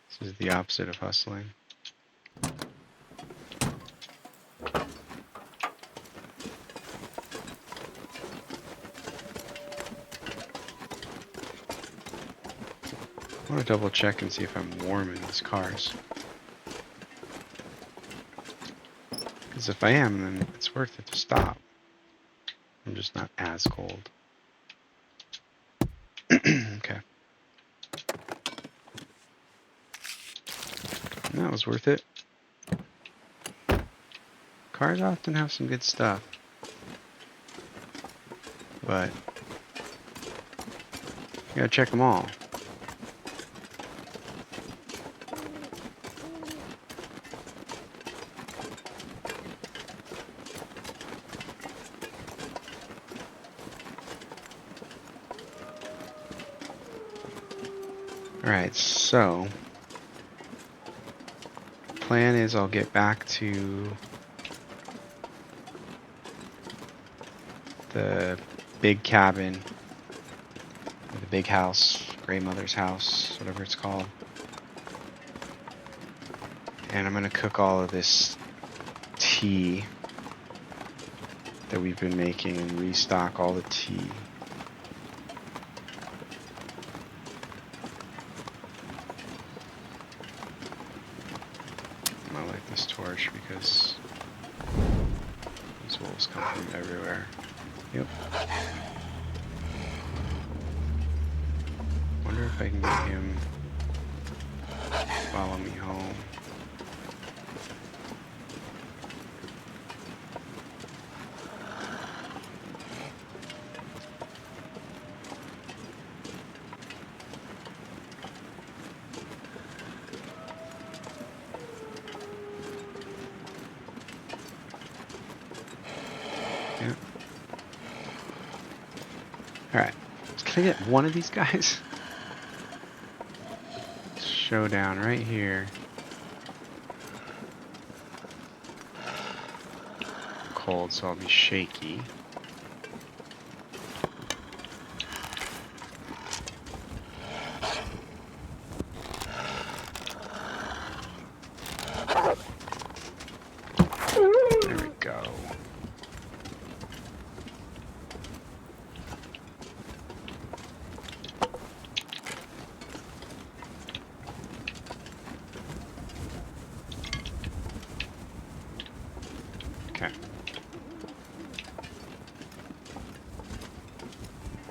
This is the opposite of hustling. I want to double check and see if I'm warm in these cars. Because if I am, then it's worth it to stop. I'm just not as cold. Okay. And that was worth it. Cars often have some good stuff. But you gotta check them all. Alright, so plan is I'll get back to the big cabin, or the big house, grandmother's house, whatever it's called. And I'm gonna cook all of this tea that we've been making and restock all the tea. I like this torch because these wolves come from everywhere. Yep. Wonder if I can get him to follow me home. Yep. Alright. Can I get one of these guys? Showdown right here. Cold, so I'll be shaky. There we go. Okay.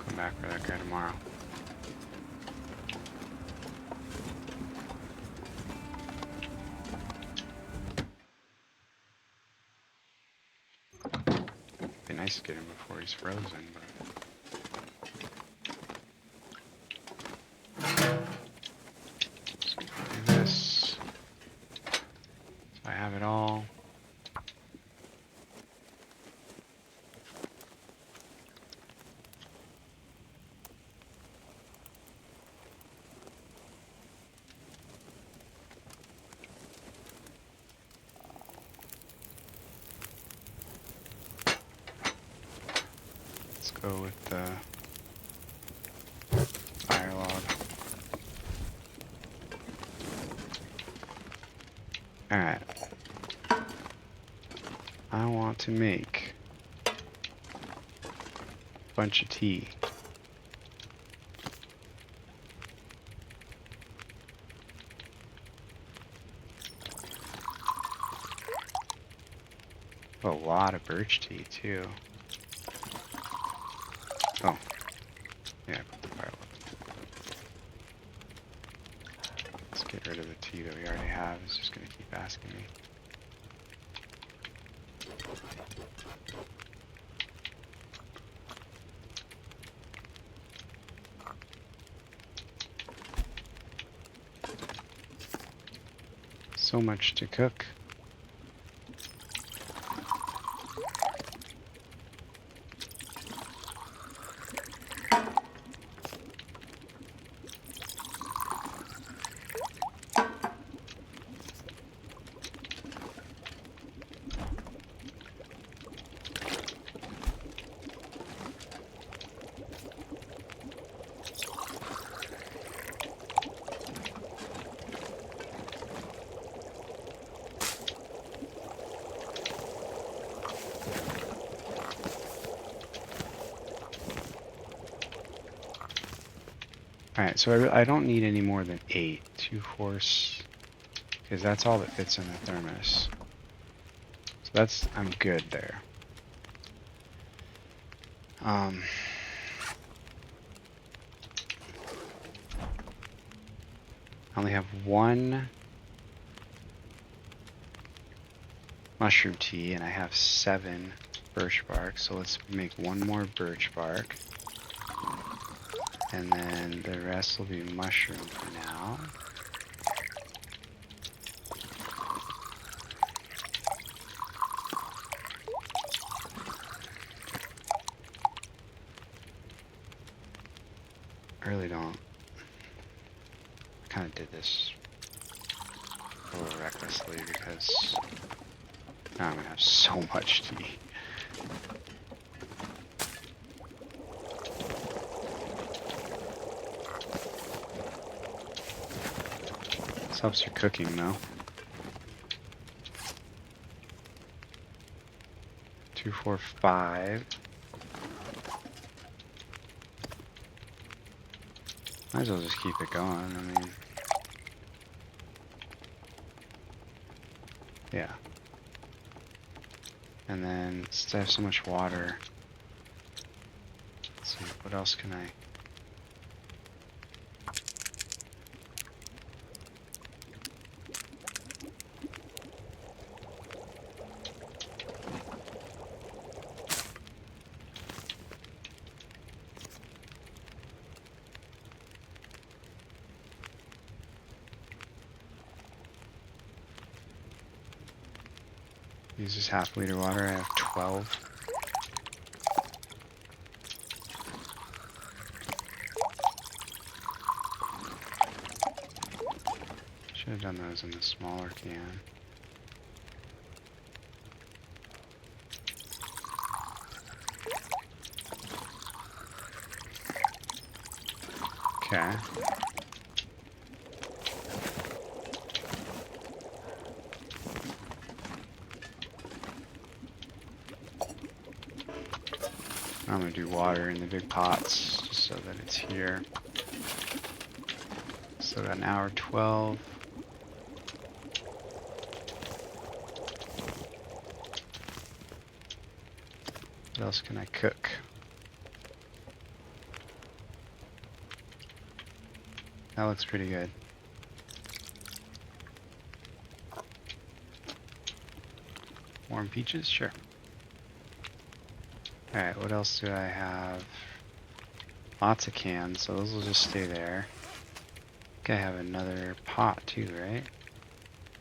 Come back for that guy tomorrow. Be nice to get him before he's frozen, but just gonna do this. So I have it all. Let's go with the fire log. Alright. I want to make a bunch of tea. A lot of birch tea too. Oh, yeah, I put the fire log. Let's get rid of the tea that we already have. It's just gonna keep asking me. So much to cook. Alright, so I don't need any more than 8. 2 horse, because that's all that fits in the thermos. So that's, I'm good there. I only have 1 mushroom tea, and I have 7 birch bark, so let's make 1 more birch bark. And then the rest will be mushroom for now. I really don't. kind of did this a little recklessly because now I'm gonna have so much tea. This helps your cooking though. 2, 4, 5. Might as well just keep it going. I mean, yeah. And then since I have so much water, let's see, what else can I? Use this half-liter water. I have 12. Should have done those in the smaller can. Okay. I'm gonna do water in the big pots just so that it's here. Still got an hour 12. What else can I cook? That looks pretty good. Warm peaches? Sure. Alright, what else do I have? Lots of cans, so those will just stay there. I think I have another pot too, right?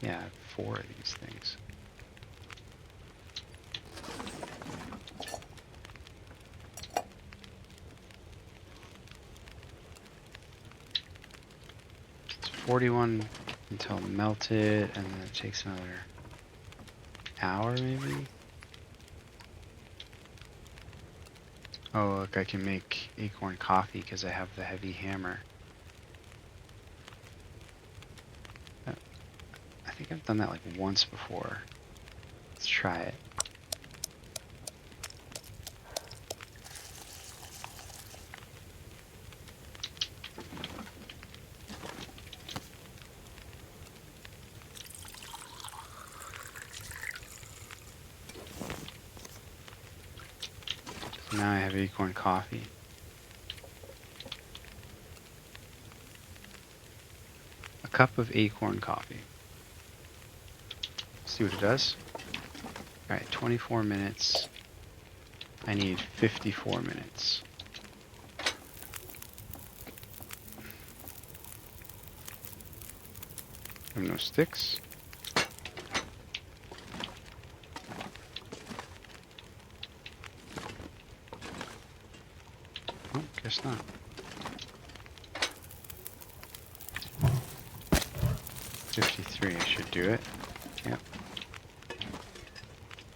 Yeah, I have 4 of these things. It's 41 until melted, and then it takes another hour maybe? Oh, look, I can make acorn coffee because I have the heavy hammer. I think I've done that like once before. Let's try it. So now I have acorn coffee. A cup of acorn coffee. See what it does. Alright, 24 minutes. I need 54 minutes. I have no sticks. Oh, guess not. 53, I should do it. Yep.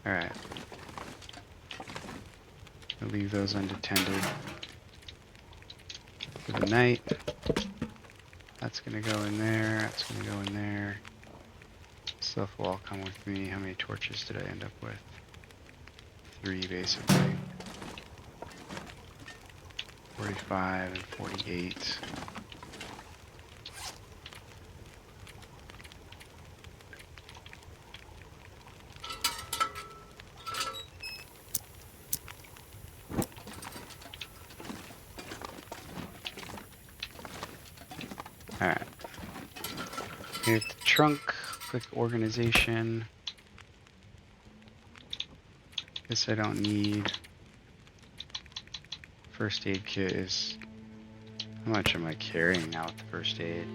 Alright. I'll leave those unattended for the night. That's gonna go in there, that's gonna go in there. Stuff will all come with me. How many torches did I end up with? 3 basically. 45 and 48. Alright. Here's the trunk. Quick organization. Guess I don't need. First aid kit is. How much am I carrying now with the first aid?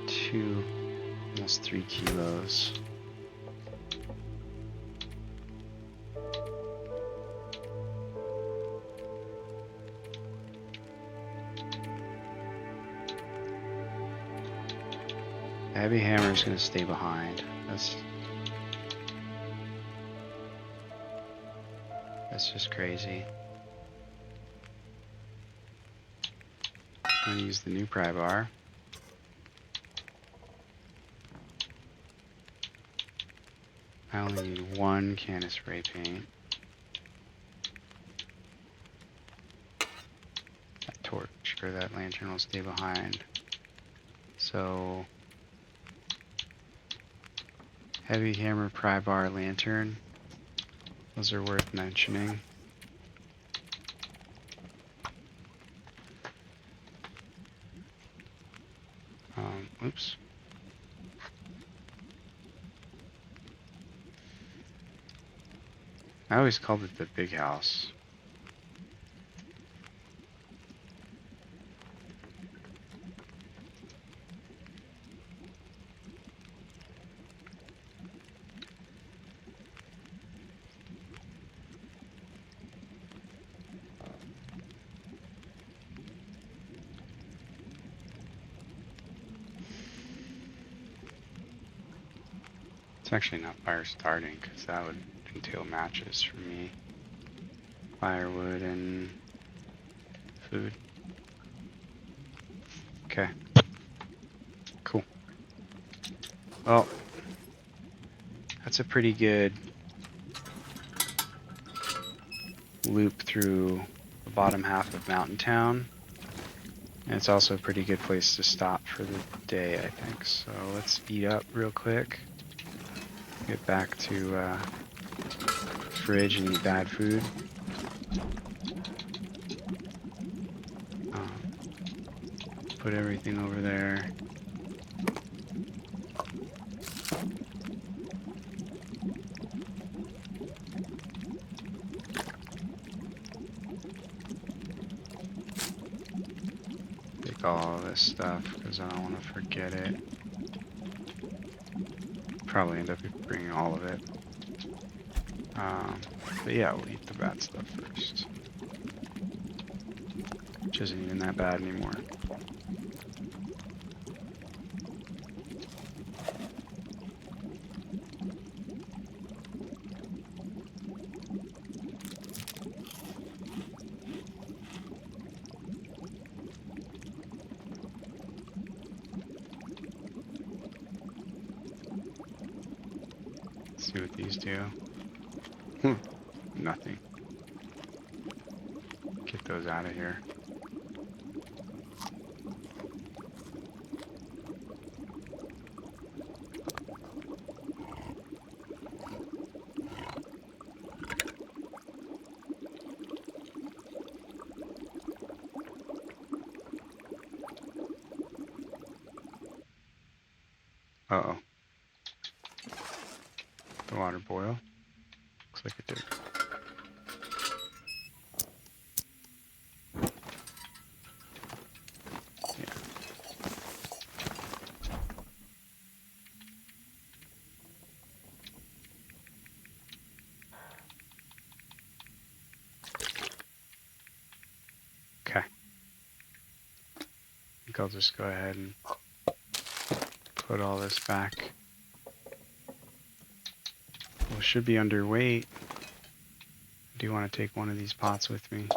2, almost 3 kilos. The heavy hammer is going to stay behind. That's just crazy. I'm going to use the new pry bar. I only need 1 can of spray paint. That torch or that lantern will stay behind. So, heavy hammer, pry bar, lantern. Those are worth mentioning. Oops. I always called it the big house. It's actually not fire starting because that would entail matches for me. Firewood and food. Okay. Cool. Well, that's a pretty good loop through the bottom half of Mountain Town. And it's also a pretty good place to stop for the day, I think. So let's eat up real quick. Get back to fridge and eat bad food. Put everything over there. Take all this stuff because I don't want to forget it. Probably end up bringing all of it. But yeah, we'll eat the bad stuff first. Which isn't even that bad anymore. Let's see what these do. Nothing. Get those out of here. Uh-oh. The water boil? Looks like it did. Yeah. Okay. I think I'll just go ahead and put all this back. Well, it should be underweight. I do want to take one of these pots with me.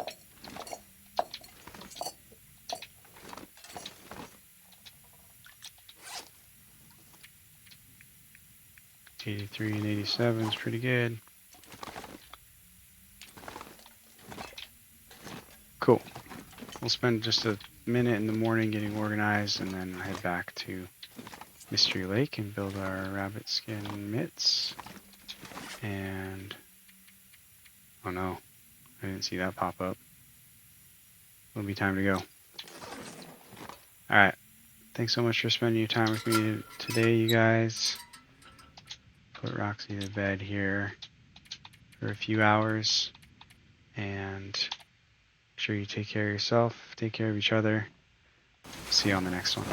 $83 and $87 is pretty good. Cool. We'll spend just a minute in the morning getting organized and then head back to Mystery Lake and build our rabbit skin mitts. And oh no, I didn't see that pop up. It'll be time to go. Alright, thanks so much for spending your time with me today, you guys. Put Roxie to bed here for a few hours, and make sure you take care of yourself, take care of each other. See you on the next one.